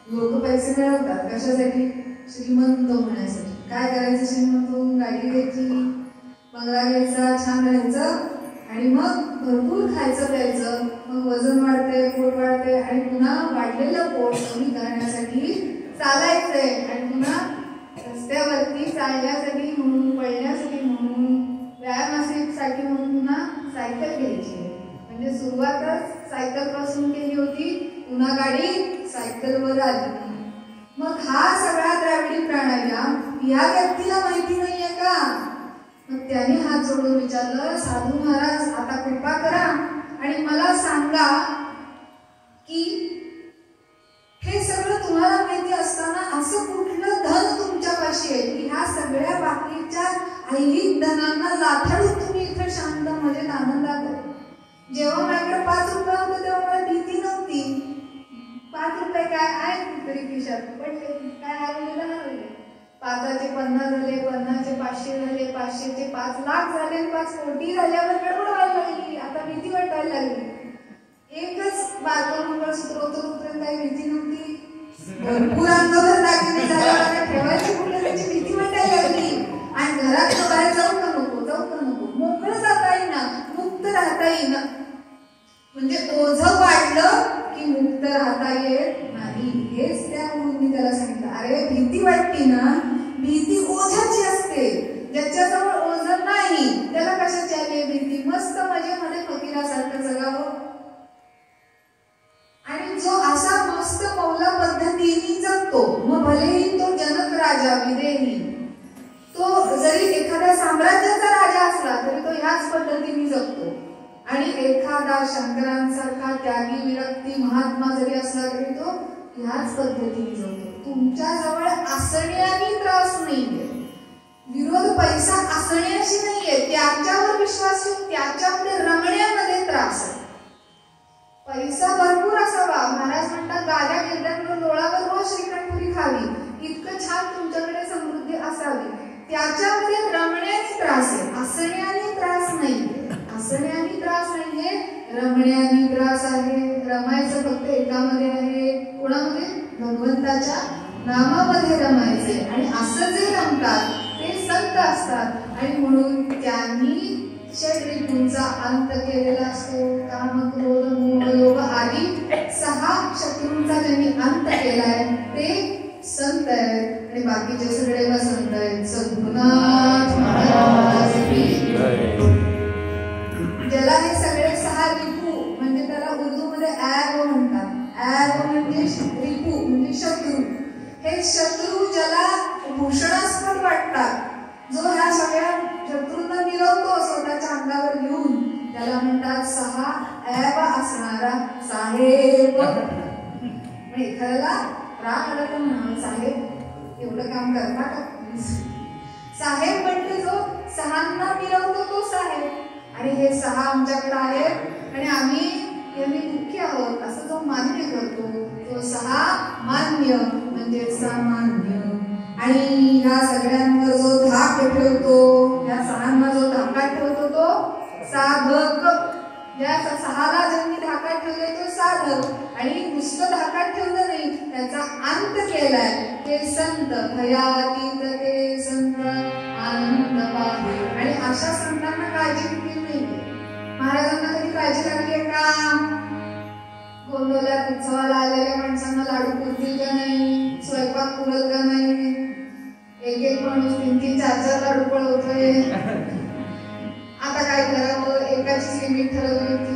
लोक पैसे मिळवतात कशासाठी? श्रीमंत होण्यासाठी. काय करायचं? श्रीमंत होऊन गाडी घ्यायची, बंगला घ्यायचा, छान राहायचं आणि मग भरपूर खायचं प्यायचं. मग वजन वाढते, पोट वाढते आणि पुन्हा वाढलेलं पोट कमी करण्यासाठी चालायचंय आणि पुन्हा रस्त्यावरती चालण्यासाठी म्हणून, पळण्यासाठी म्हणून, व्यायामासाठी म्हणून पुन्हा सायकल घ्यायची. म्हणजे सुरुवातच सायकल पासून केली होती, पुन्हा गाडी सायकलवर आली. मग हा सगळा द्राविडी प्राणायाम या व्यक्तीला माहिती नाहीये का? मग त्याने हात जोडून विचारलं, साधू महाराज आता कृपा करा आणि मला सांगा की हे सगळं तुम्हाला माहिती असताना असं कुठलं धन तुमच्यापाशी आहे की ह्या सगळ्या बाकीच्या ऐहिक धनांना लाथाडून तुम्ही इथे शांत मजेत आनंदात आहे. जेव्हा माझ्याकडे 5 रुपये होते तेव्हा मला भीती नव्हती. 5 रुपये काय आहे तरी खिशात, पण काय हरवले. 5चे 50 झाले, 50चे 500 झाले, 500चे 5 लाख झाले, 5 कोटी झाल्यावर गडबड व्हायला लागली. आता भीती वाटायला लागली. एकच बारकं मंगळसूत्र होतं, तोपर्यंत काही भीती नव्हती. भरपूर अंगावर दागिने झाल्यावर ठेवायची कुठे त्याची भीती वाटायला लागली. आणि घरात बाहेर जाऊ का नको, मोकळं जाता येईना, मुक्त राहता येईना. म्हणजे ओझं वाढलं की मुक्त राहता येत नाही. हेच त्या गुरुंनी त्याला सांगितलं. अरे भीती वाटते ना, भीती ओझाची असते. ज्याच्याजवळ ओझं नाही त्याला कशाची आली भीती. मस्त मजेमध्ये फकीरासारखं जगावं. आणि जो असा मस्त मौला पद्धतीने जगतो, मग भलेही तो जनक राजा विदेही, तो जरी एखाद्या साम्राज्याचा राजा असला तरी तो ह्याच पद्धतीने जगतो. आणि एखादा शंकरांसारखा त्यागी विरक्ती महात्मा जरी असला तरी तो ह्याच पद्धतीने जगतो. तुमच्या जवळ असण्याने त्रास नाहीये, विरोध पैसा असण्याशी नाहीये, त्याच्यावर विश्वास ठेवून त्याच्यामध्ये रमण्यामध्ये त्रास आहे. पैसा भरपूर असावा. महाराज म्हणतात गाड्या गिरड्यांवर डोळावर रोज श्रीखंडपुरी खावी, इतकं छान तुमच्याकडे समृद्धी असावी. त्याच्यामध्ये रमण्याने त्रास आहे, असण्याने त्रास नाहीये. असण्याने त्रास नाहीये, रमण्याने त्रास आहे. रमायचं फक्त एकामध्ये आहे. कोणामध्ये? भगवंताच्या नामामध्ये रमायचे. आणि असं जे रमतात ते संत असतात. आणि म्हणून त्यांनी षड्रिपूंचा अंत केलेला असतो. काम, क्रोध, मोह, योग आदी 6 शत्रूंचा ज्यांनी अंत केलाय ते संत आहेत. आणि बाकीचे सगळे संत आहेत. सद्गुरुनाथ महाराज की जय. ज्याला हे सगळे 6 रिपू म्हणजे त्याला उर्दूमध्ये ॲरो म्हणतात. ॲरो म्हणजे रिपू म्हणजे शत्रू. हे शत्रू ज्याला भूषणास्पद वाटतात, जो ह्या सगळ्या शत्रूंना मिरवतो स्वतःच्या अंगावर घेऊन, त्याला म्हणतात 6 ॲब असणारा साहेब. एखाद्याला राग आला तर म्हणावं, साहेब एवढं काम करता का? साहेब म्हणजे जो 6 मिरवतो तो साहेब. आणि हे 6 आमच्याकडे आहेत आणि आम्ही यांनी दुःखी आहोत असं जो मान्य करतो तो 6 मान्य म्हणजे सामान्य. आणि ह्या सगळ्यांवर जो धाक ठेवतो, या 6 जो धाका ठेवतो तो साधक. या 6ला ज्यांनी धाकात ठेवले तो साधक. आणि नुसतं धाकात ठेवलं नाही, त्याचा अंत केलाय ते संत. भयातीत ते संत आनंद पाहे. आणि अशा संतांना काळजी कुठली नाहीये. महाराजांना कधी काळजी लागली आहे का? गोंधळात उत्सवाला आलेल्या माणसांना लाडू पुरतील का नाही, स्वयंपाक पुरल का नाही, एक माणूस 3-3, 4-4 लाडू पळवतोय. आता काय करावं, एकाचीच लिमिट ठरवली होती.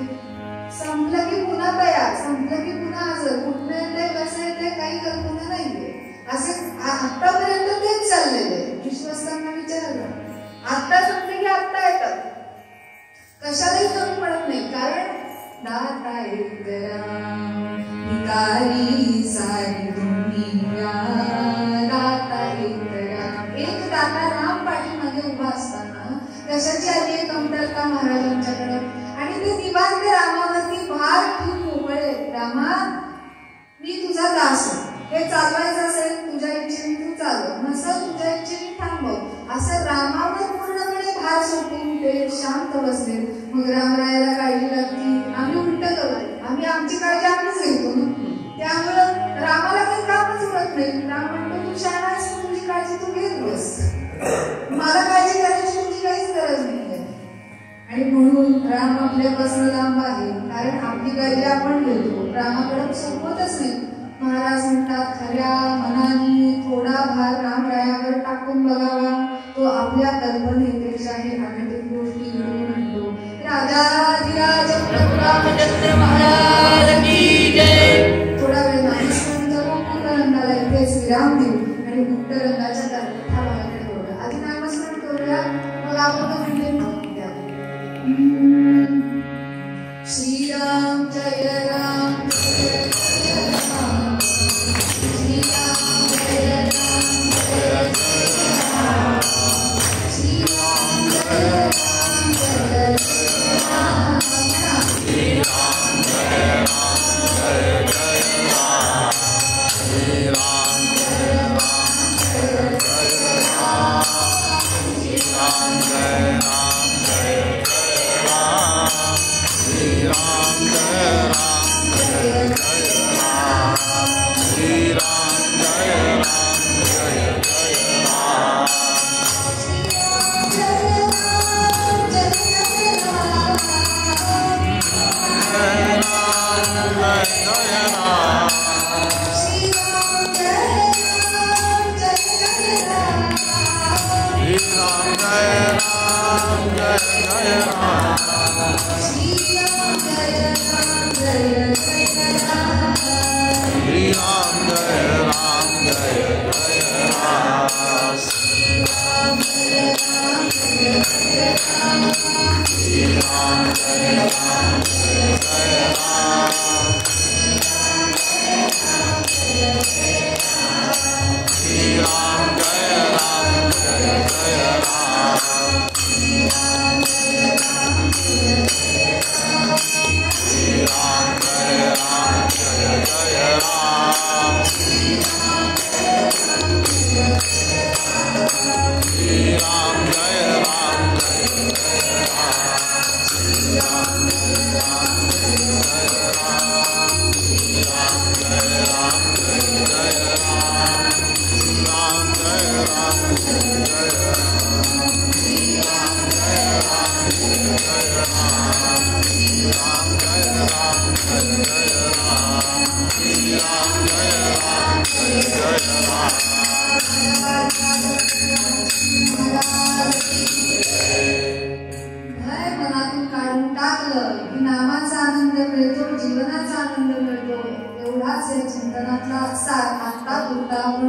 संपलं की पुन्हा तयार, संपलं की पुन्हा हजर. कुठनं येते कसं येते काही कल्पना नाहीये. असे आतापर्यंत तेच चाललेले. विश्वासांना विचारलं, आता संपले की आत्ता येतात, कशालाही कमी पडत नाही. कारण दाता एक भिकारी सारी दुनिया. दाता एक दाता राम पाठीमागे उभा असताना कशाची आली आहे कमतरता महाराजांच्याकडे. आणि ते निवांत रामावरती भार ठेवून मोकळे. रामा मी तुझा दास, हे चालवायचं असेल तुझ्या इच्छेने तू चालव, नसेल तुझ्या इच्छेने थांबव. असं रामावर पूर्णपणे भार सोडून ते शांत बसले. मग रामरायाला काळजी लागली. आम्ही उलट करतो, आम्ही आमची काळजी आम्हीच घेतो ना. त्यामुळं रामाला काही कामच उरत नाही. राम म्हणतो तू शहाणा आहेस, तुझी काळजी तू घेत बस, मला काळजी करायची तुझी काहीच गरज नाहीये. आणि म्हणून राम आपल्यापासून लांब आहे, कारण आपली काळजी आपण घेतो, रामाकडे सोबतच नाही. महाराज म्हणतात खऱ्या मनाने थोडा भार रामरायावर टाकून बघावा, तो आपल्या कल्पनेपेक्षाही अनेक गोष्टी घडवून आणतो. राजाधिराज प्रभुरामचंद्र महाराज की जय. थोडा वेळ नामस्मरण करू, पूर्ण रंगाला इथेच विराम देऊ आणि गुप्त रंगाच्या भागाकडे करूया. आधी नामस्मरण करूया, मग आपण म्हणजे श्रीराम जय राम जय राम. श्रीराम जय राम जय राम. श्रीराम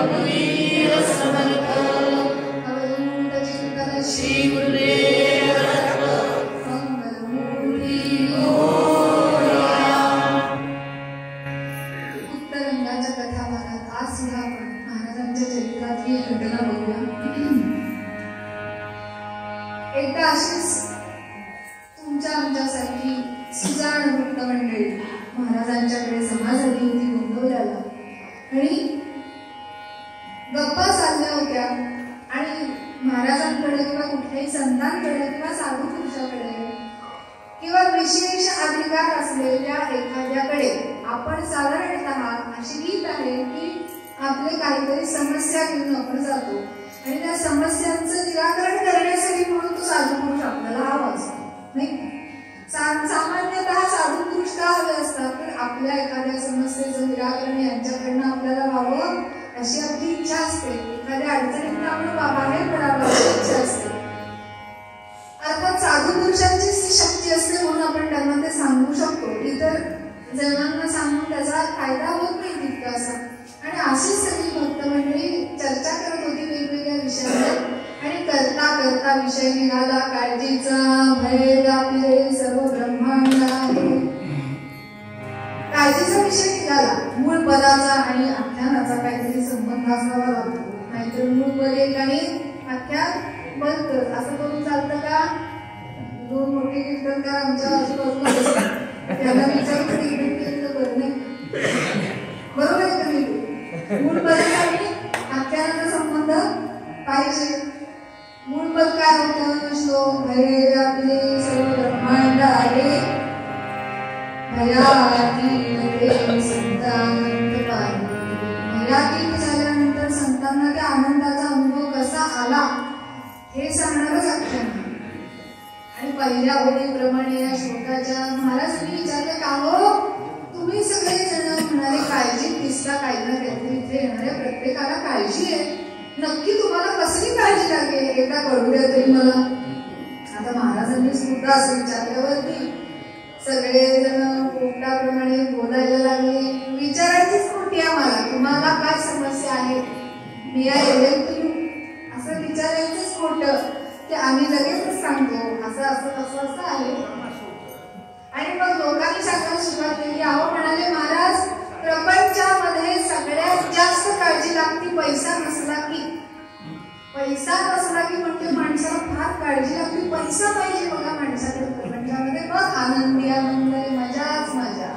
रघुवीर समर्थ अवधूत चिंतन श्री गुरुदेव मंगलमूर्ती उत्तरंगाच्या कथाभागात आज सुद्धा आपण महाराजांच्या चरित्रातली एक घटना बघूया. एकदा अशीच तुमच्या आमच्यासारखी सुजाण भक्त मंडळी महाराजांच्याकडे जमा झाली होती गोंदवल्याला आणि गप्पा चालल्या होत्या आणि महाराजांकडे किंवा कुठल्याही संतांकडे किंवा साधू पुरुषाकडे किंवा विशेष अधिकार असलेल्या एखाद्याकडे आपण साधारणतः अशी रीत आहे की आपले काहीतरी समस्या घेऊन आपण जातो आणि त्या समस्यांचं निराकरण करण्यासाठी म्हणून तो साधू पुरुष आपल्याला हवा असतो, नाही? सामान्यतः साधू पुरुष का हवे असतात तर आपल्या एखाद्या समस्येचं निराकरण यांच्याकडनं आपल्याला व्हावं अशी आपली इच्छा असते. एखाद्या अडचणीतून आपण बाहेर पडावं अशी इच्छा असते. अर्थात साधू पुरुषांची शक्ती असते म्हणून आपण त्यांना ते सांगू शकतो. इतर जणांना सांगून त्याचा फायदा होत नाही तितका असा. आणि अशीच सगळी भक्त मंडळी चर्चा करत होती वेगवेगळ्या विषयांवर आणि करता करता विषय निघाला काळजीचा भय व्यापले सर्व ब्रह्मांड आहे. काळजीचा विषय निघाला. मूळ पदाचा आणि आख्यानाचा काहीतरी संबंध असावा लागतो, नाहीतर मूळ पद एक आणि आख्यान बंद असं करून चालतं का? दोन मोठे कीर्तनकार आमच्या आजूबाजूला असतात, त्यांना विचारून बरं नाही बरोबर आहे का नाही? मूळ पदाचा आणि आख्यानाचा संबंध पाहिजे. मूळ पद काय होतं? श्लोक भय व्यापले सर्व ब्रह्मांड आहे भयातीत संतानंद पाहिजे. भयातीत झाल्यानंतर संतांना त्या आनंदाचा अनुभव कसा आला हे सांगणारच आख्यान. आणि पहिल्या ओळीप्रमाणे या श्लोकाच्या महाराजांनी विचारलं का हो तुम्ही सगळे जण म्हणाले काळजी दिसता काही ना काहीतरी इथे येणाऱ्या प्रत्येकाला काळजी आहे, नक्की तुम्हाला कसली काळजी लागेल एकदा कळू द्या तरी मला. आता महाराजांनी सुद्धा असं विचारल्यावरती सगळे जण पोपटाप्रमाणे बोलायला लागले. विचारायचीच खोटी आम्हाला तुम्हाला काय समस्या आहे मी असं विचारायचंच खोटं की आम्ही लगेच सांगतो असं असं असं असं आहे. आणि मग लोकांनी सांगायला सुरुवात केली. अहो म्हणाले महाराज प्रपंचामध्ये सगळ्यात जास्त काळजी लागते पैसा नसला की. पैसा नसला की म्हणजे माणसाला फार काळजी लागते. पैसा पाहिजे बघा माणसाकडे प्रपंचामध्ये. बघ आनंदी आनंद मजाच मजा.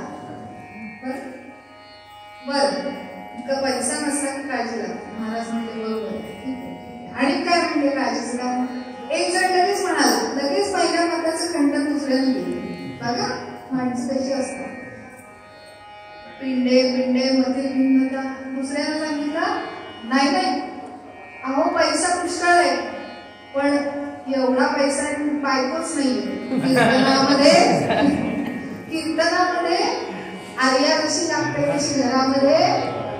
बर पैसा नसला की काळजी लागते. महाराज म्हणजे बरोबर. आणि काय म्हणजे काळजीचं काम? एक जण लगेच म्हणाला, लगेच पहिल्या मताचं खंडन दुसऱ्याने दिलं. बघा माणसं कशी असतात. पिंडे पिंडे मधील भिन्नता. दुसऱ्यानं सांगितलं नाही नाही अहो पैसा पुष्कळ आहे पण एवढा पैसा बायकोच नाहीये. कीर्तनामध्ये आर्या कशी लागते तशी घरामध्ये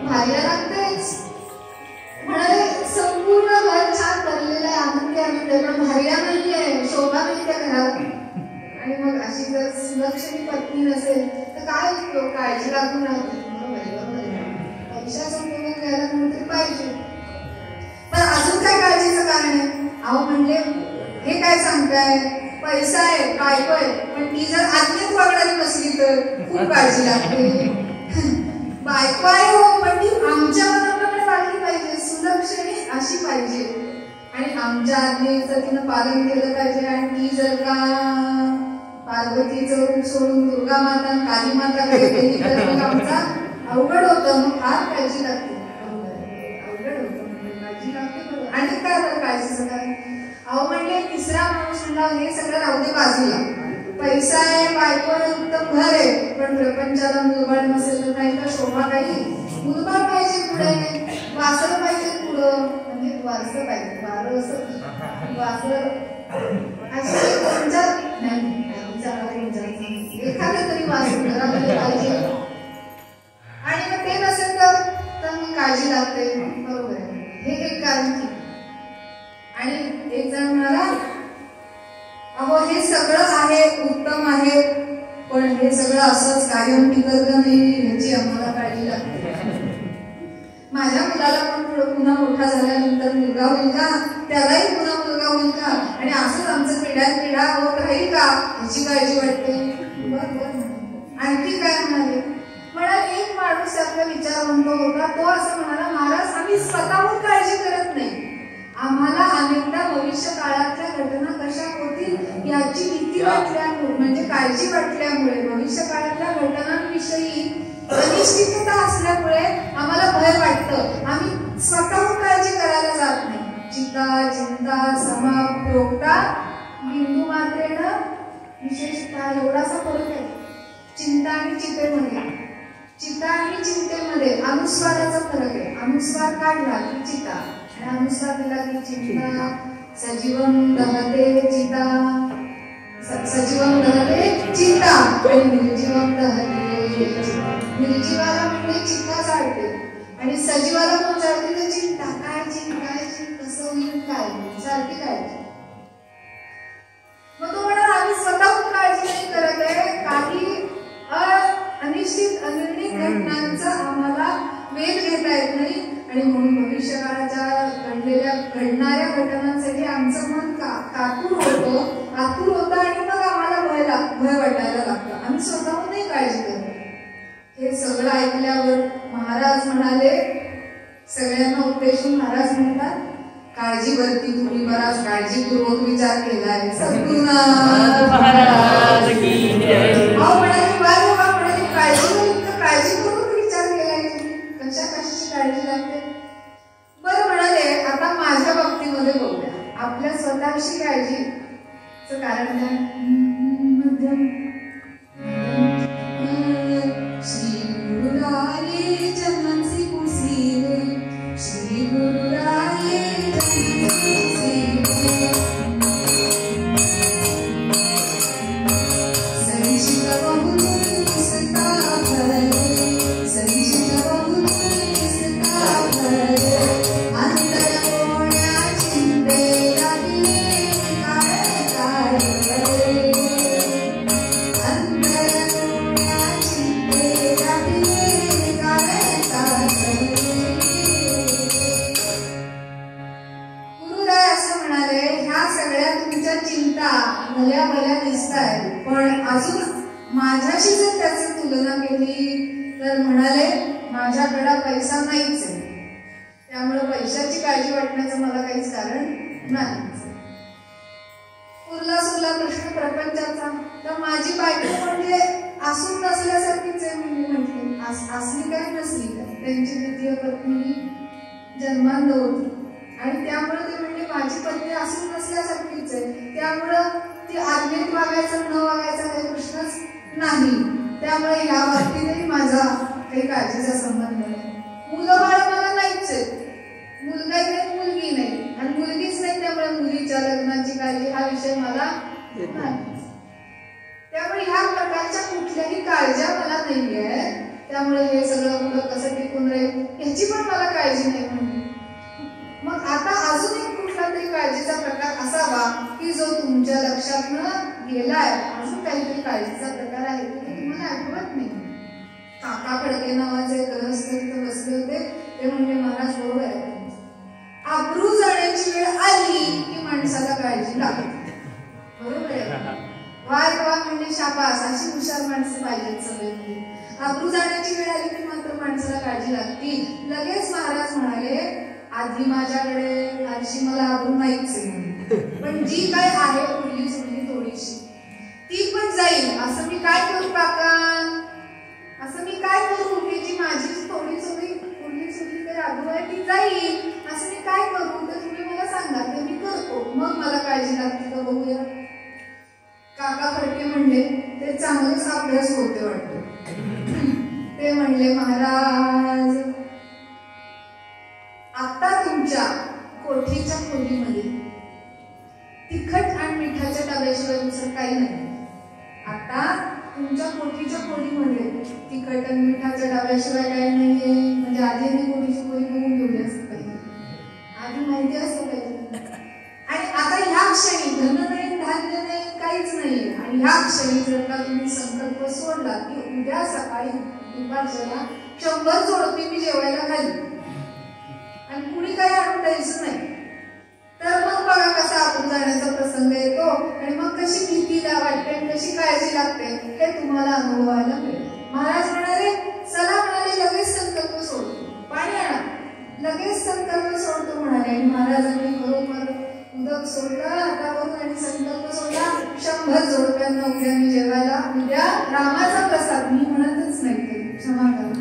भार्या लागतेच. म्हणाले संपूर्ण घर छान भरलेलं आहे आनंदी आनंद आहे पण भार्या नाहीये, शोभा नाही त्या घरात. आणि मग अशी जर सुलक्षणी पत्नी नसेल तर काय उपयोग? काळजी लागून राहते. पैशाचं उपयोग घ्यायला कोणतरी पाहिजे. पण अजून काय काळजीचं कारण आहे? अहो म्हणले हे काय सांगताय पैसा आहे बायको आहे पण ती जर आज्ञेत वागणारी नसली तर खूप काळजी लागते. बायको आहे हो पण ती आमच्या मनाप्रमाणे वागली पाहिजे, सुलक्षणी अशी पाहिजे आणि आमच्या आज्ञेचं तिनं पालन केलं पाहिजे. आणि ती जर का पार्वतीचं रूप सोडून दुर्गा माता काली माताकडे गेली तर मग आमचा अवघड होतं. मग फार काळजी लागते. अवघड होतं म्हणजे काळजी लागते. आणि काय बरं काळजीचं कारण? अहो म्हणले तिसरा माणूस म्हणला हे सगळं राहू दे बाजूला. पैसा आहे बायको आहे उत्तम घर आहे पण प्रपंचाला मुलबाळ नसेल तर नाही का शोभा काही मुलबाळ पाहिजे पुढे, वासर पाहिजे पुढं म्हणजे वारसं पाहिजे वारं असं वासर असे दोन चार नाही एखादं तरी वासर घरामध्ये पाहिजे. आणि मग ते नसेल तर मग काळजी लागते. बरोबर आहे हे एक कारण की. आणि एक जण म्हणाला अहो हे सगळं आहे उत्तम आहे पण हे सगळं असंच कायम टिकत नाही ह्याची आम्हाला काळजी लागते. माझ्या मुलाला पण पुन्हा मोठा झाल्यानंतर मुलगा होईल का, त्यालाही पुन्हा मुलगा होईल का, आणि असंच आमचं पिढ्यानपिढ्या होत राहील का, ह्याची काळजी वाटते. आणखी काय म्हणाले, एक माणूस आपला विचारवंत होता, तो असं म्हणाला, महाराज आम्ही स्वतःहून काळजी करत नाही, आम्हाला अनेकदा भविष्य काळातल्या घटना कशा होतील याची भीती वाटल्यामुळे, म्हणजे काळजी वाटल्यामुळे, भविष्य काळातल्या घटनांविषयी अनिश्चितता असल्यामुळे आम्हाला भय वाटतं, आम्ही स्वतःहून काळजी करायला जात नाही. चिता चिंता समाप्रोक्ता बिंदू मात्रेनं विशेषतः एवढासा फरक आहे चिंता आणि चितेमध्ये. चिता आणि चिंतेमध्ये अनुस्वाराचा फरक आहे. अनुस्वार काढला की चिता आणि अनुस्वार दिला की चिंता. सजीवम दहते चिता, सजीवम दहते चिता आणि निर्जीवम दहते. निर्जीवाला म्हणजे चिंता चालते आणि सजीवाला कोण चालते तर चिंता. काळजी काळजी कसं होईल, काय सारखी काळजी. मग तो म्हणाला आम्ही स्वतःहून काळजी नाही करत आहे, काही अनिश्चित अनिर्णित घटनांचा आम्हाला वेध घेता येत नाही आणि म्हणून भविष्य काळाच्या घडणाऱ्या घटनांसाठी आमचं मन आतुर होतं आणि मग आम्हाला भय वाटायला लागतं. आम्ही स्वतःहून नाही काळजी करत. हे सगळं ऐकल्यावर महाराज म्हणाले, सगळ्यांना उद्देशून महाराज म्हणतात, काळजीवरती तुम्ही बराच काळजीपूर्वक विचार केलाय. सद्गुरुनाथ महाराज की जय. काळजीपूर्वक विचार केलाय तुम्ही, कशाची काळजी लागते. बरं म्हणाले, आता माझ्या बाबतीमध्ये बघूया, आपल्या स्वतःची काळजीचं कारण काय. मध्यम श्री गुरुराये जन्मसी कुसीले, श्री गुरुराये पण अजून माझ्याशी जर त्याची तुलना केली तर म्हणाले, माझ्याकडे पैसा नाहीच आहे, त्यामुळे पैशाची काळजी वाटण्याचं मला काहीच कारण नाही. उरला सुरला प्रश्न प्रपंचाचा, तर माझी बायको म्हणजे असून नसल्यासारखीच आहे. मी म्हटले असली काय नसली काय, त्यांची द्वितीय पत्नी जन्मांध होती आणि त्यामुळे ते म्हणजे माझी पत्नी असून नसल्यासारखीच आहे, त्यामुळं ती आज्ञेत वागायचं न वागायचा काही प्रश्नच नाही. त्यामुळे या बाबतीतही माझा काही काळजीचा संबंध नाही. मुलं बाळ मला नाहीच आहे, मुलगाही नाही मुलगी नाही आणि मुलगीच नाही, त्यामुळे मुलीच्या लग्नाची काळजी हा विषय मला नाही. त्यामुळे ह्या प्रकारच्या कुठल्याही काळज्या मला नाहीये, त्यामुळे हे सगळं मुलं कसं टिकून राहील याची पण मला काळजी नाही. म्हणजे मग आता अजून एक कुठला तरी काळजीचा प्रकार असावा की जो तुमच्या लक्षात गेलाय, अजून काहीतरी काळजीचा प्रकार आहे तो तुम्हाला आठवत नाही. काका फडके नावाचे ग्रहस्थ तिथे बसले होते, ते म्हणजे महाराज बरोबर आहे, आबरू जाण्याची वेळ आली की माणसाला काळजी लागते. बरोबर आहे, वाय वा म्हणजे शाबास, अशी हुशार माणसं पाहिजेत सगळे. आबरू जाण्याची वेळ आली की मात्र माणसाला काळजी लागते. लगेच महाराज म्हणाले, आधी माझ्याकडे फारशी मला आबरू नाहीच आहे, पण जी काय आहे उरली सुरली थोडीशी ती पण जाईल. असं मी काय करू काका, असं मी काय करू की जी माझी थोडी सुरली उरली सुरली तर आबरू आहे ती जाईल, असं मी काय करू तर तुम्ही मला सांगा, तर मी करतो, मग मला काळजी लागते का बघूया. काका फडके म्हणले, ते चांगलेच अभ्यास होते वाटतं. ते म्हणले, महाराज आता तुमच्या कोठीच्या खोलीमध्ये तिखट आणि मिठाच्या डब्याशिवाय दुसरं काही नाही. आता तुमच्या कोठीच्या खोलीमध्ये तिखट आणि मिठाच्या डब्याशिवाय काही नाहीये. म्हणजे आधी कोठीची खोली बघून घेऊया पाहिजे, आधी माहिती असतं पाहिजे. आणि आता ह्या क्षणी धन नाही, धान्य नाही, काहीच नाहीये. आणि ह्या क्षणी जर का तुम्ही संकल्प सोडला की उद्या सकाळी दुपारच्याला 100 जोडपी मी जेवायला घाली आणि कुणी काही आणून द्यायचं नाही. तर मग बघा कसा आपण जाण्याचा प्रसंग येतो आणि मग कशी भीती वाटते, कशी काळजी लागते हे तुम्हाला अनुभवायला मिळेल. महाराज म्हणाले चला, म्हणाले लगेच संकल्प सोडतो, पाणी आणा, लगेच संकल्प सोडतो म्हणाले. आणि महाराजांनी बरोबर उदक सोडलं हातावरून आणि संकल्प सोडला. 100 जोडप्यांना उद्या मी जेवायला, उद्या रामाचा प्रसाद, मी म्हणतच नाही ते, क्षमा करा,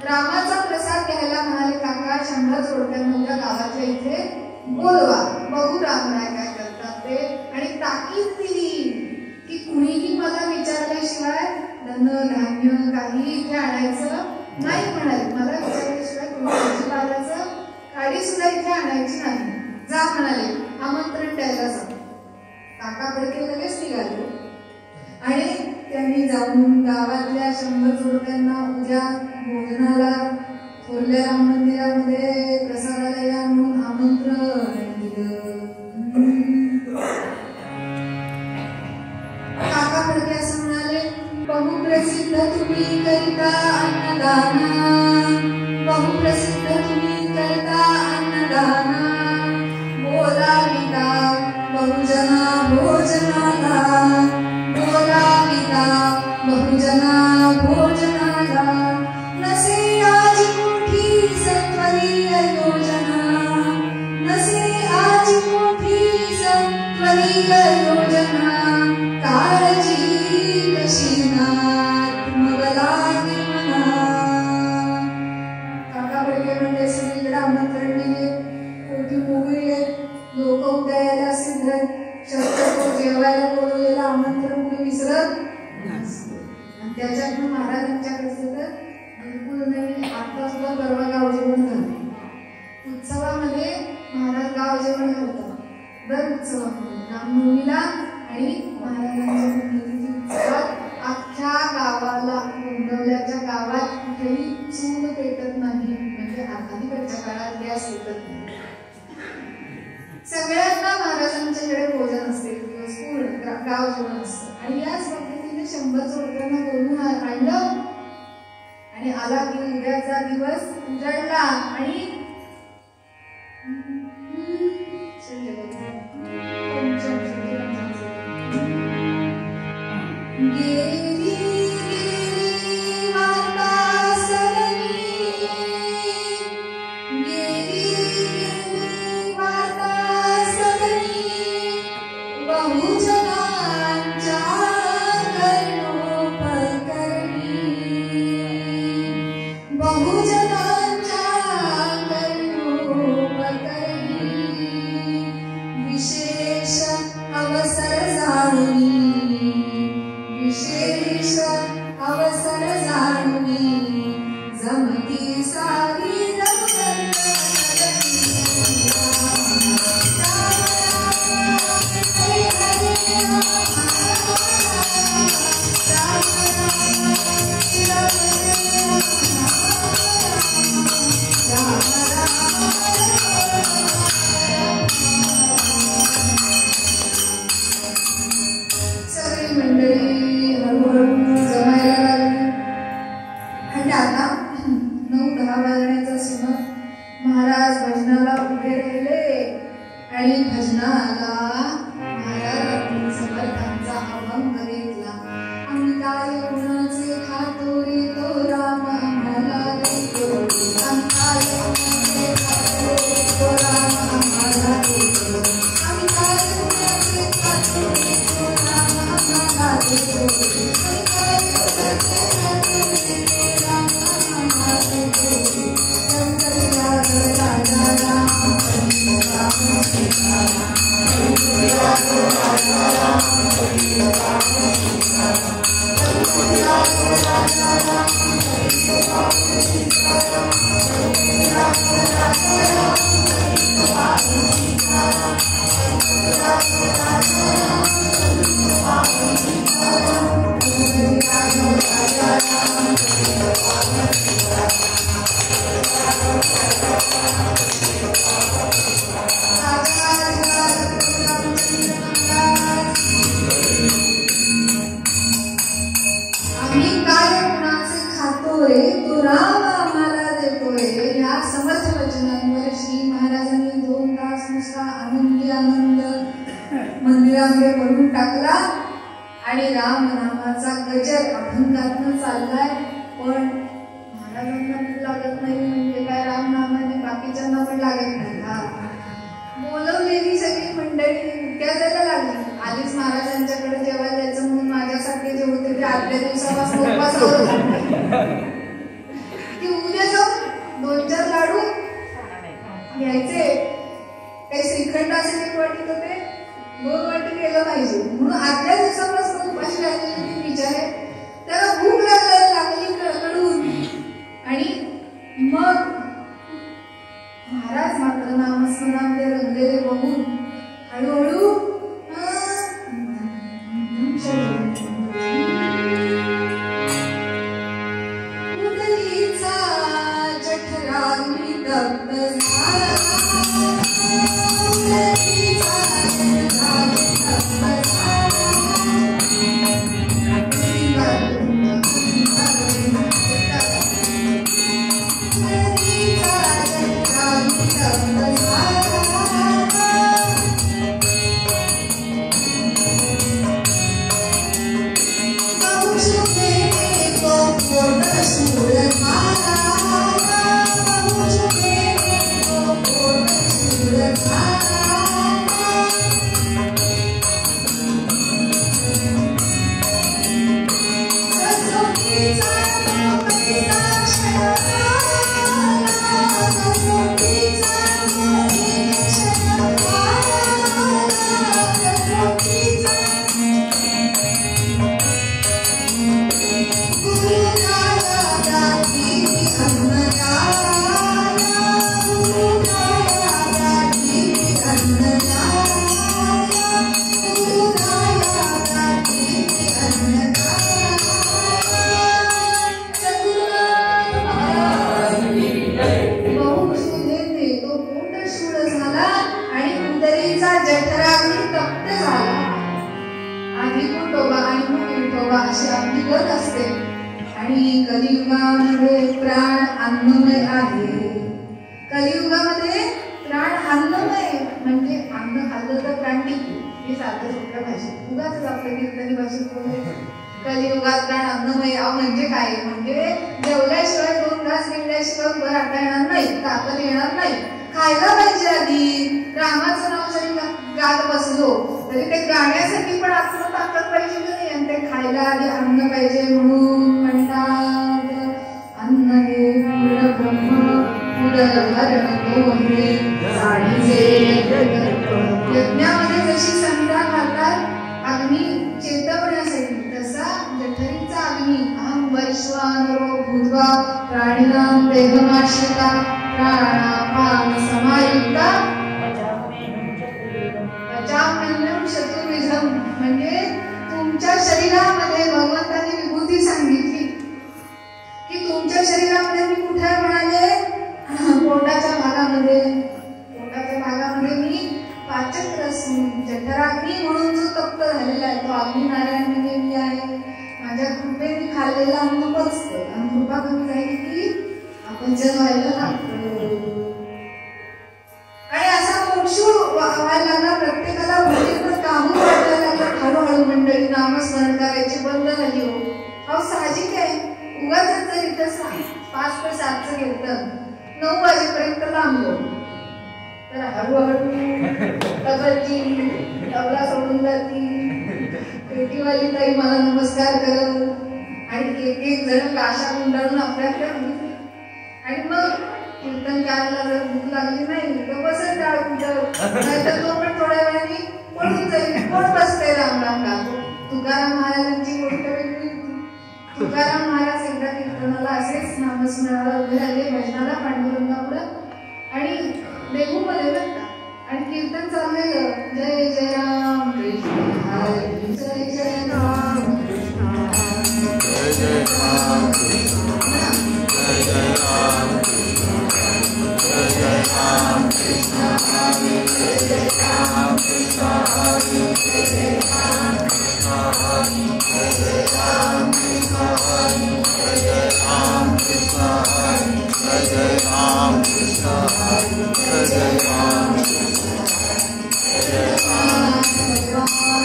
रामाचा प्रसाद घ्यायला म्हणाले काका 100 जोडप्यांना उद्या गावाच्या इथे बोलवा, बघू रामराय काय करतात ते. आणि ताकीद दिली की कुणीही मला विचारल्याशिवाय धन धान्य काही इथे आणायचं नाही म्हणाले. मला विचारल्याशिवाय कोणी भाजीपाल्याचं काडी सुद्धा इथे आणायची नाही, जा म्हणाले, आमंत्रण द्यायला जा. काका फडके लगेच निघाले आणि त्यांनी जाऊन गावातल्या 100 जोडप्यांना उद्या भोजनाला थोरल्या राम मंदिरामध्ये प्रसादाला या म्हणून आमंत्रण दिलं. काका फडके असं म्हणाले, बहुप्रसिद्ध तुम्ही करिता अन्नदाना, बहुप्रसिद्ध तुम्ही करता अन्नदाना, बोलाविता बहुजना भोजनाला, बोलाविता बहुजना भोजनाला, नसे आज मोठी सत्वरीय योजना, नसे आज मोठी सत्वरीय योजना, काळजी कशी नात्मबला निर्मला. काका फडके म्हणजे सगळीकडे आमंत्रण दिले, कोठी मोगळी आहे, लोक उद्या यायला सिद्ध आहेत, शक्यतो जेवायला बोलवलेलं आमंत्रण कुणी विसरत आणि त्याच्यातून महाराजांच्याकडे तर बिलकुल नाही. आता सुद्धा परवा गाव जेवण झालं, उत्सवामध्ये महाराज गाव जेवण घालतात दर उत्सवामध्ये, रामनवमीला आणि महाराजांच्या पुण्यतिथी उत्सवात. अख्ख्या गावाला, गोंदवल्याच्या गावात कुठेही चूल पेटत नाही, म्हणजे अलीकडच्या काळात गॅस पेटत नाही. सगळ्यांना महाराजांच्याकडे भोजन असते, दिवस पूर्ण गाव जेवण असतं. आणि याच पद्धतीने 100 जोडप्यांना बोलून आणलं आणि आला की उद्याचा दिवस उजाडला. आणि गेली गेली वार्ता सरली, गेली गेली वार्ता सरली, बहुजनांच्या कर्णोपकरणी, बहुजनांच्या कर्णोपकरणी, विशेष अवसर जाणून, विशेष अवसर जाणून, जमती सारी सगळी मंडळी हळूहळू जमायला लागली. आणि आता 9-10 वाजण्याचा सुमार महाराज भजनाला उभे राहिले आणि भजनाला महाराजांनी समर्थांचा अभंग घेतला. आम्ही काय गुणाचे खातो रे तो राम आम्हाला देतो, आम्ही काय गुणाचे खातो रे तो राम आम्हाला देतो, आम्ही काय गुणाचे खातो रे तो राम आम्हाला देतो, आम्ही काय गुणाचे खातो रे तो राम आम्हाला देतो. शंकरिया राजा राम, राम सीता राम. समुद्रामध्ये पडून टाकला आणि राम नामाचा गजर अभंगातनं चाललाय. पण महाराजांना भूक लागत नाही म्हणजे काय, राम नामाने बाकीच्यांना पण लागत नाही. हा बोलवलेली सगळी मंडळी उद्या जायला लागली. आधीच महाराजांच्याकडे जेवायला जायचं म्हणून माझ्यासाठी जे होते ते आदल्या दिवसापासून उपवासावर की उद्या जाऊन 2-4 लाडू घ्यायचे, काही श्रीखंड असेल 1 वाटी तर ते 2 वाटी केलं पाहिजे म्हणून आदल्या दिवसापासून उपाशी राहिलेले बिचारे. त्याला भूक लागली कडकडून. आणि मग महाराज मात्र नामस्मरणामध्ये रंगलेले बघून हळूहळू उदलीचा जठराग्नी दग्ध झाला, उदलीचा जठराग्नी दग्ध झाला. कलियुगामध्ये प्राण अन्नमय आहे. कलियुगामध्ये प्राण अन्नमय म्हणजे अन्न खाल्लं तर प्राण टिकतो. हे साधं सोप्या भाषेत उगाच आपल्या कीर्तनी भाषेत बोलतो. कलियुगात प्राण अन्नमय म्हणजे काय, म्हणजे जेवल्याशिवाय 2 घास गिळल्याशिवाय उभं राहता येणार नाही, ताकद येणार नाही. खायला पाहिजे आधी. रामाचं नाव जरी गात बसलो तरी ते गाण्यासाठी पण आपलं ताकद पाहिजे नाही. आणि ते खायला आधी अन्न पाहिजे म्हणून म्हणतात अन्न हे ब्रह्म उदरभरण कोहे जाणीचे. यज्ञामध्ये जशी संध्या घालतात अग्नी चेतवण्यासाठी, तसा जठरीचा अग्नी अहम वैश्वानरो भूत्वा प्राणिनां देहमाश्रिता प्राणापान समायुक्ता अजाम्यन्नं चतुर्विधं. म्हणजे तुमच्या शरीरामध्ये भगवंताने विभूती सांगितली की तुमच्या शरीरामध्ये मी कुठे म्हणाले, पोटाच्या भागामध्ये. पोटाच्या भागामध्ये मी पाचक रस जठराग्नी म्हणून जो तप्त झालेला आहे तो अग्निनारायण म्हणजे मी आहे. माझ्या कृपेने खाल्लेलं अन्न पचतं आणि कृपा कमी झाली की आपण व्हायला लागतो. आणि असा मोक्षू व्हायला लागला. प्रत्येकाला कामून वाटायला लागला. हळूहळू मंडळी नामस्मरण करायची बंद झाली. हो साहजिक आहे. उगाच इथं 5 ते 7चं कीर्तन 9 वाजेपर्यंत लांबलो तर हळूहळू तबलची तबला सोडून जाती, पेटीवाली ताई मला नमस्कार करत आणि एक जण काशा गुंडाळून आपल्याकडे. आणि मग कीर्तनकाराला जर भूक लागली नाही तर बसेल टाळ नाहीतर तो पण थोड्या वेळाने पळून जाईल. कोण बसते राम राम गातो. तुकाराम महाराजांची गोष्ट वेगळी होती. तुकाराम महाराज एकदा कीर्तनाला असेच नामस्मरणाला उभे राहिले भजनाला पांडुरंगापुढं आणि देहूमध्ये बघता आणि कीर्तन चाललेलं जय जय राम कृष्ण हरी जय जय राम कृष्ण जय जय राम कृष्ण जय जय राम कृष्ण जय जय राम कृष्ण हरी जय जय राम कृष्ण हरी जय जय राम कृष्ण हरी जय जय राम कृष्ण हरी जय जय राम कृष्ण हरी जय जय राम कृष्ण हरी जय जय राम कृष्ण जय जय राम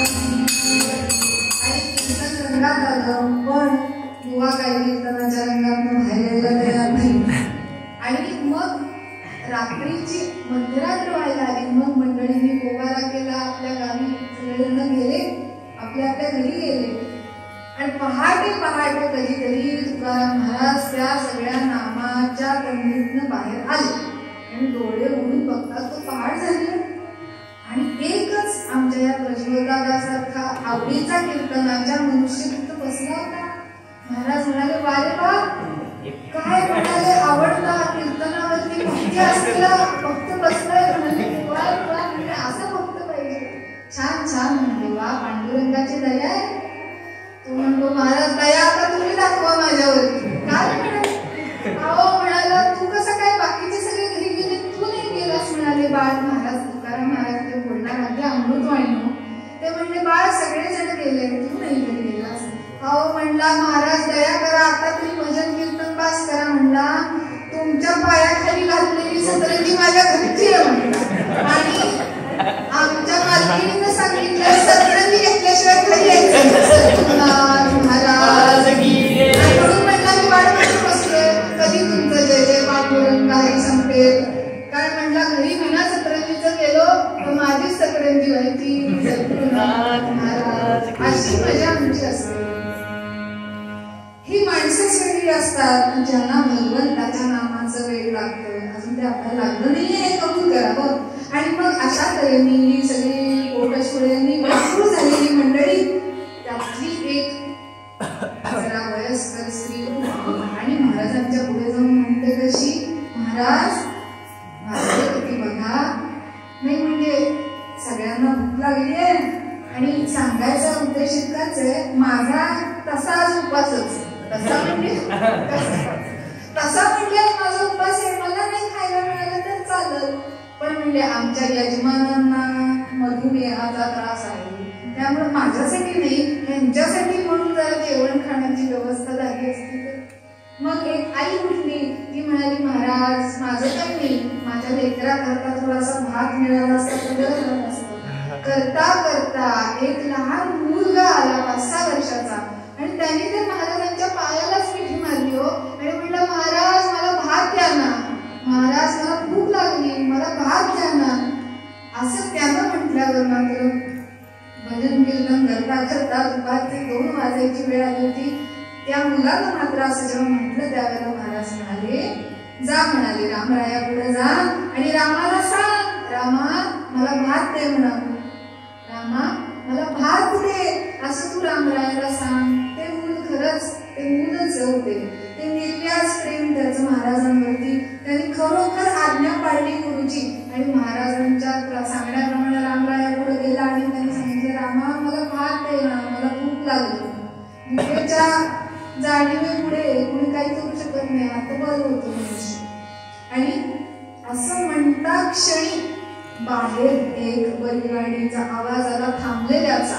पहाटे पहाटे कधीतरी तुकाराम महाराज त्या सगळ्या नामाच्या तंद्रीतनं बाहेर आले आणि डोळे उघडून बघतात तो पहाट झाली आणि एकच आमच्या या प्रज्वलदादासारखा आवडीचा कीर्तनाच्या मनुष्य तिथं बसला होता. महाराज म्हणाले, वारे वा, काय म्हणाले, आवडता कीर्तनावरती भक्ती असलेला भक्त बसलाय. म्हणाले असं भक्त पाहिजे. छान छान म्हणले, वा पांडुरंगाची दया आहे. तो म्हणतो, महाराज दया आता तुम्ही दाखवा माझ्यावरती. काय म्हणाले, अहो म्हणाला, तू कसं काय बाकीचे सगळे घरी गेले, तू नाही गेलास. म्हणाले, बाळ महाराज तुकाराम महाराज ते बोलणार अगदी अमृतवाणी. ते म्हणले, बाळ सगळेजण गेले, तू नाही घरी गेलास. अहो म्हणला, महाराज दया करा, आता तरी भजन कीर्तन पास करा. म्हणला, तुमच्या पायाखाली घातलेली सतरंजी माझ्या घरची आहे म्हणला आणि आमच्या मालकीने सांगितलं सतरंजी घेतल्याशिवाय घरी यायचं महाराज. म्हणून म्हणला, मी वाट बघत बसले कधी तुमचं जय जय पांडुरंग काही संपेल. काय म्हणला, घरी विना सतरंजीचं गेलो तर माझीच सतरंजी व्हायची महाराज. अशी मजा आमची असते. ही माणसंच वेगळी असतात ज्यांना भगवंताच्या नामाचं वेळ लागतं. अजून ते आपल्याला लागलं नाहीये हे कबूल करावं. आणि मग अशा तऱ्हेने ही सगळी पोटशुळ्यांनी वापरू झालेली मंडळी, त्यातली एक जरा वयस्कर स्त्री आणि महाराजांच्या पुढे जाऊन म्हणते कशी, महाराज माझे किती बघा. नाही म्हणजे सगळ्यांना भूक लागली आहे आणि सांगायचा उद्देश इतकाच आहे, माझा तसाच उपासच. तसा म्हणजे माझा उपास आहे, मला नाही खायला मिळालं तर चालेल, पण म्हणजे आमच्या यजमानांना मधुमेहाचा त्रास आहे, त्यामुळे माझ्यासाठी नाही यांच्यासाठी म्हणून जर जेवण खाण्याची व्यवस्था झाली असती तर. मग एक आई उठली, ती म्हणाली, महाराज माझं काही नाही, माझ्या लेकराकरता थोडासा भात मिळाला असता तर बरं झालं असतं. करता करता एक लहान मुलगा आला 5-6 वर्षाचा आणि त्याने त्या महाराजांच्या पायालाच मिठी मारली हो आणि म्हणलं, महाराज मला भात द्या ना, महाराज मला भूक लागली, मला भात द्या ना. असं त्यानं म्हटल्यावर मात्र भजन कीर्तन करता करता दुपारचे 2 वाजायची वेळ आली होती. त्या मुलानं मात्र असं जेव्हा म्हटलं त्यावेळेला महाराज म्हणाले, जा म्हणाले रामराया पुढे जा आणि रामाला सांग, रामा मला भात दे म्हणा, रामा मला भात दे असं तू रामरायाला सांग. ते मूल खरंच ते मूलच होते, ते निर्व्याज प्रेम त्याचं महाराजांवरती. त्यांनी खरोखर आज्ञा पाळली गुरुची आणि महाराजांच्या सांगण्याप्रमाणे रामराया पुढे गेला आणि त्यांनी सांगितलं, रामा मला भात दे ना, मला भूक लागली. भुकेच्या जाणीवेपुढे कुणी काही करू शकत नाही, आता बरं होतं मनुष्य. आणि असं म्हणता क्षणी बाहेर एक बैलगाडीचा आवाज आला, थांबलेल्याचा.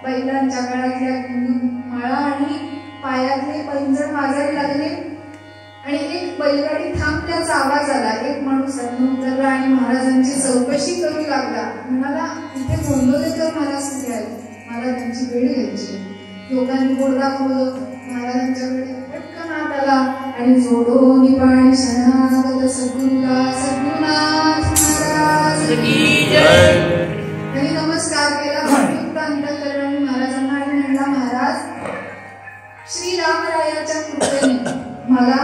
बैलांच्या गळ्यातल्या माळा आणि पायातले पैंजण वाजायला लागले आणि एक बैलगाडी थांबल्याचा आवाज आला. एक माणूस उतरला आणि महाराजांची चौकशी करू लागला. म्हणाला, इथे गोंदवलेकर महाराज कुठे आहेत, मला त्यांची वेळ घ्यायची. लोकांनी बोर्ड दाखवलं, महाराजांच्याकडे पटकन हात आला आणि जोडो निपाणी शरणागत सद्गुरूला सद्गुरुनाथ महाराज त्यांनी नमस्कार केला. भक्तियुक्त अंतःकरणाने महाराजांना आणि म्हणला, महाराज श्री रामरायाच्या कृपेने मला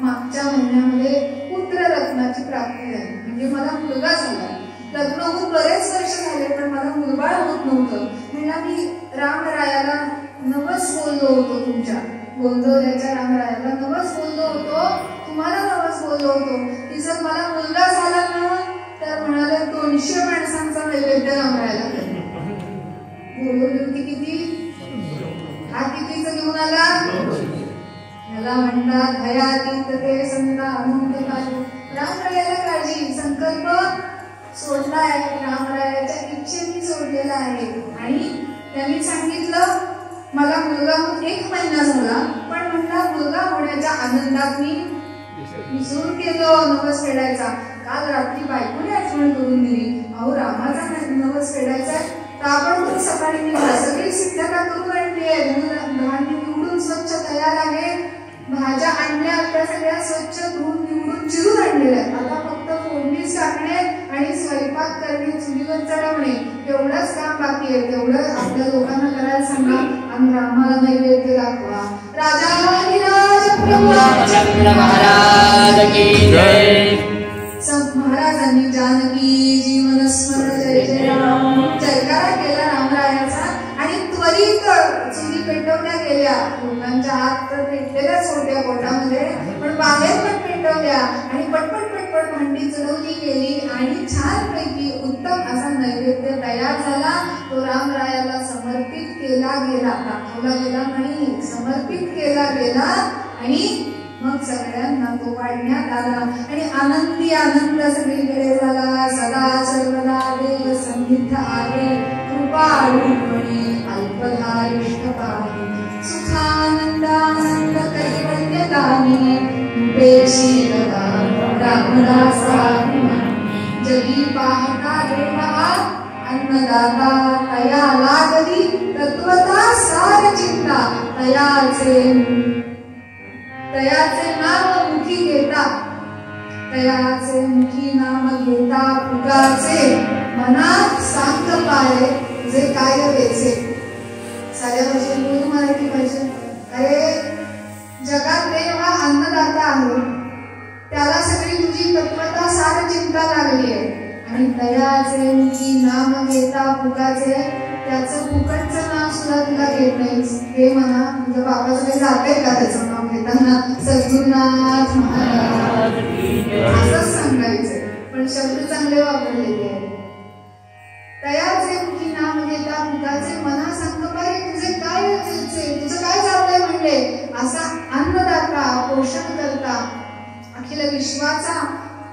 मागच्या महिन्यामध्ये पुत्र रत्नाची प्राप्ती झाली. म्हणजे मला मुलगा झाला. लग्न होऊन बरेच वर्ष झाले पण मला मुलबाळ होत नव्हतं. म्हणला, मी रामरायाला नवस बोललो होतो, तुमच्या गोंदवल्याच्या रामरायाला नवस बोललो होतो, तुम्हाला नवस बोललो होतो की जर मला मुलगा झाला ना तर म्हणाले 200 माणसांचा नैवेद्य रामरायाला बोलवली होती. किती हा कितीच घेऊन आला, याला म्हणतात भयातीत ते संता अनंत काल. रामरायाला काळजी, संकल्प सोडलाय, रामरायाच्या इच्छेने सोडलेला आहे. आणि त्यांनी सांगितलं, मला मुलगा होऊन 1 महिना झाला पण म्हणला मुलगा होण्याच्या आनंदात मी विसरून गेलो नवस फेडायचा. काल रात्री बायकोने आठवण करून दिली, अहो रामाचा नवस फेडायचा, ताबडतोब सकाळी निघाला. सगळी सिद्धता करून आणली आहे, धान्य निवडून स्वच्छ तयार आहे, भाज्या आणल्या त्या सगळ्या स्वच्छ धुवून निवडून चिरून आणलेल्या आहेत. आता फक्त फोडणीच टाकणे आणि स्वयंपाक करणे, चुलीवर चढवणे एवढंच काम बाकी आहे. तेवढं आपल्या लोकांना करायला सांगा. आणि रामाला नैवेद्य दाखवा. राजाधिराज प्रभू रामचंद्र महाराज की जय. महाराजांनी जानकी जीवन स्मरण जय जय राम जयकारा केला रामरायाचा आणि त्वरित चुली पेटवल्या गेल्या. लोकांच्या हात तर पेटलेल्याच होत्या पोटामध्ये, पण बाहेर पण पेटवल्या आणि पटपट पटपट भांडी चढवली गेली आणि छानपैकी उत्तम असा नैवेद्य तयार झाला. तो रामरायाला समर्पित केला गेला, दाखवला गेला नाही, समर्पित केला गेला आणि मग सगळ्यांना तो वाढण्यात आला आणि आनंदी आनंद सगळीकडे झाला. सदा सर्वदा देव सन्निध आहे, कृपाळूपणे अल्पधारिष्ठ पाहे, सुखानंदानंद कैवल्यदानी बेशी रामदासा. जगी पाहता देवा अन्नदाता, तया लागली तत्वता सार चिंता. तयाचे नाम मुखी घेता, तयाचे मुखी नाम घेता, पुकाचे मनात सांग पाय जे काय वेचे. साऱ्या भाषेत बोलू मराठी भाषेत. अरे जगात देव हा अन्नदाता आहे, त्याला सगळी तुझी तत्वता सार चिंता लागली आहे आणि तयाचे मुखी नाम घेता पुकाचे, त्याचं फुकटचं नाव सुद्धा तुला घेत नाहीस. हे म्हणा तुझ्या बाबाचं काही जाते का त्याचं नाव घेताना? सद्गुरुनाथ महाराज असंच सांगायचंय, पण शब्द चांगले वापरलेले आहेत. तयाचे मुखी नाम घेता पुकाचे, मना सांग पाहिजे तुझे काय गरजेचे, तुझं काय चाललंय म्हणले. असा अन्नदाता, पोषण करता, अखिल विश्वाचा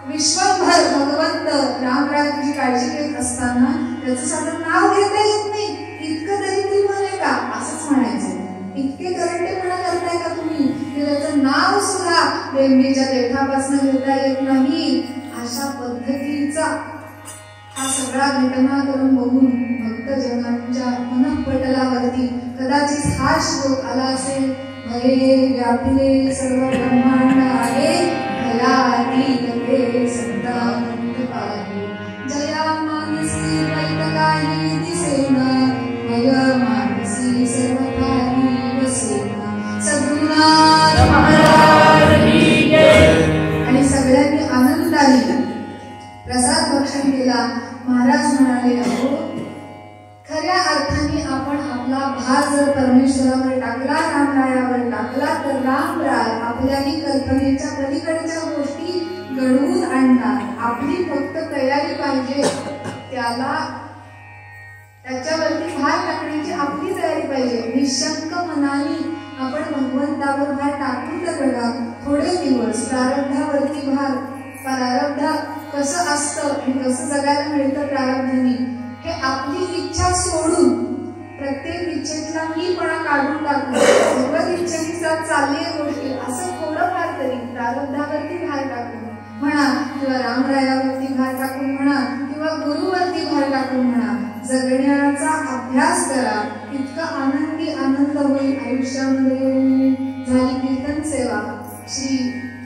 विश्वभर भगवंत रामराय तुझी काळजी घेत असताना त्याचं साधं नाव घेता येत नाही. इतकं तरी ती म्हणे का असंच म्हणायचं. इतके करंटेपणा करताय का तुम्ही की त्याचं नाव सुद्धा लेंबीच्या देठापासून घेता येत नाही. अशा पद्धतीचा हा सगळा घटना करून बघून भक्तजनांच्या मनःपटलावरती कदाचित हा श्लोक आला असेल. मये व्यापिले सर्व ब्रह्मांड आहे, भयातीत ते सत्तानंद पाहे. जया मानसी वैतकाही दिसेन, मय मानसी सर्व काही वसेन. सद्गुरुनाथ महाराज की जय. आणि सगळ्यांनी आनंदाने प्रसाद भक्षण केला. महाराज म्हणाले, अहो खऱ्या अर्थाने आपण आपला भार जर परमेश्वरावर टाकला, रामरायावर टाकला, तर रामराय आपल्याही कल्पनेच्या पलीकडच्या गोष्टी घडवून आणतात. आपली फक्त तयारी पाहिजे, त्याच्यावरती भार टाकण्याची आपली तयारी पाहिजे. निशंक मनाने आपण भगवंतावर भार टाकून तर बघा. थोडे दिवस प्रारब्धावरती भार, प्रारब्ध कसं असतं आणि कसं जगायला मिळतं प्रारब्धाने, हे आपली इच्छा सोडून प्रत्येक इच्छेतला मीपणा काढून टाकून भगवत इच्छेनुसार चालली गोष्टी असं थोडंफार तरी प्रारब्धावरती भार टाकून म्हणा किंवा रामरायावरती भार टाकून म्हणा किंवा गुरुवरती भार टाकून म्हणा, जगण्याचा अभ्यास करा. इतका आनंदी आनंद होईल आयुष्यामध्ये. झाली कीर्तन सेवा. श्री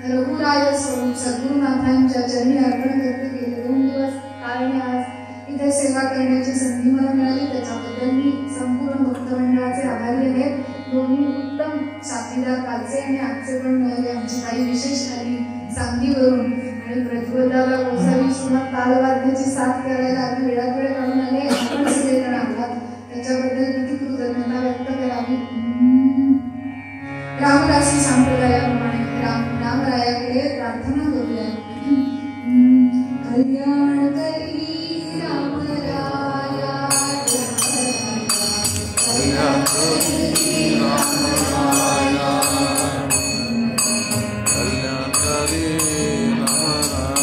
रघुराय स्वरूप सद्गुरुनाथांच्या चरणी अर्पण करते. गेले 2 दिवस कारण आज इथे सेवा करण्याची संधी मला मिळाली, त्याच्याबद्दल मी संपूर्ण भक्तमंडळाचे आभारी आहे. दोन्ही उत्तम साथीदार कालचे आणि आजचे पण मिळाले. आमची काही विशेष आली सांगलीवरून आणि प्रतिबद्धाला गोसावी सुद्धा तालवाद्याची साथ करायला अगदी वेळात वेळ काढून आले. आपण सगळेजण आहात, त्याच्याबद्दल किती कृतज्ञता व्यक्त करावी. रामदासी संप्रदायाप्रमाणे रामरायाकडे प्रार्थना करूया. कल्याण करी रामराया, कल्याण करी रामराया, कल्याण करी रामराया.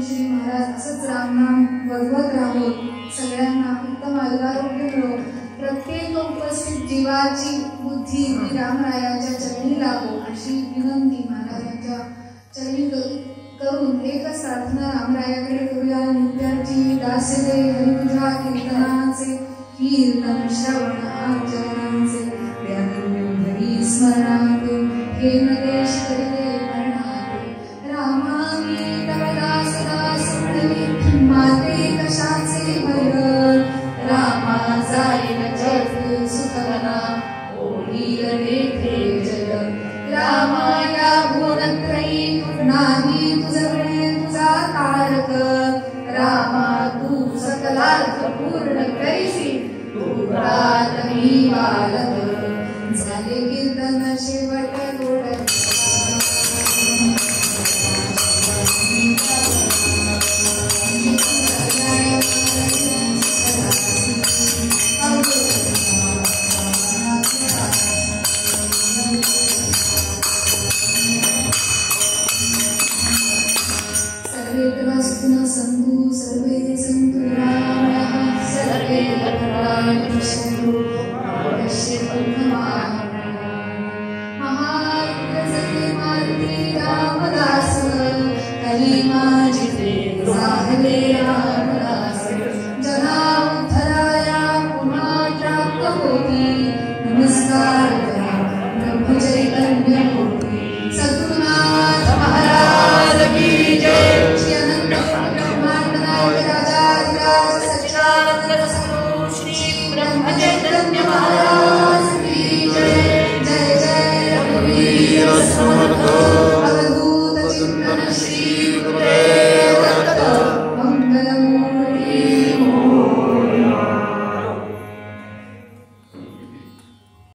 श्री महाराज असंच रामनाम वधवत राहो, सगळ्यांना उत्तम आयुरारोग्य मिळो, प्रत्येक उपस्थित जीवाची बुद्धी रामरायाच्या चरणी लागो अशी विनंती महाराजांच्या चरणी करून एकच प्रार्थना रामरायाकडे करूया. नित्याची दासरे हरी तुझ्या कीर्तनाचे, कीर्तन श्रवण आचरणाचे, हरी स्मरणाते, हे नदेश करिले मरणाते. रामा मी तव दास दास म्हणवी, माते कशाचे भय, रामा जाईन जग सुखवना, ओढील तेथे जय. रामा या भुवनत्रयी नाही तुझकडे तुझा तारक, रामा तू सकलार्थ पूर्ण करीसी, तू प्राथमी बालक. झाले कीर्तन शेवट गोड, संतु सर्वे संतु रामः, सर्वे भद्राणि पश्यन्तु मा कश्चित् महारुद्र सर्वे मारुती रामदास, हरी माझी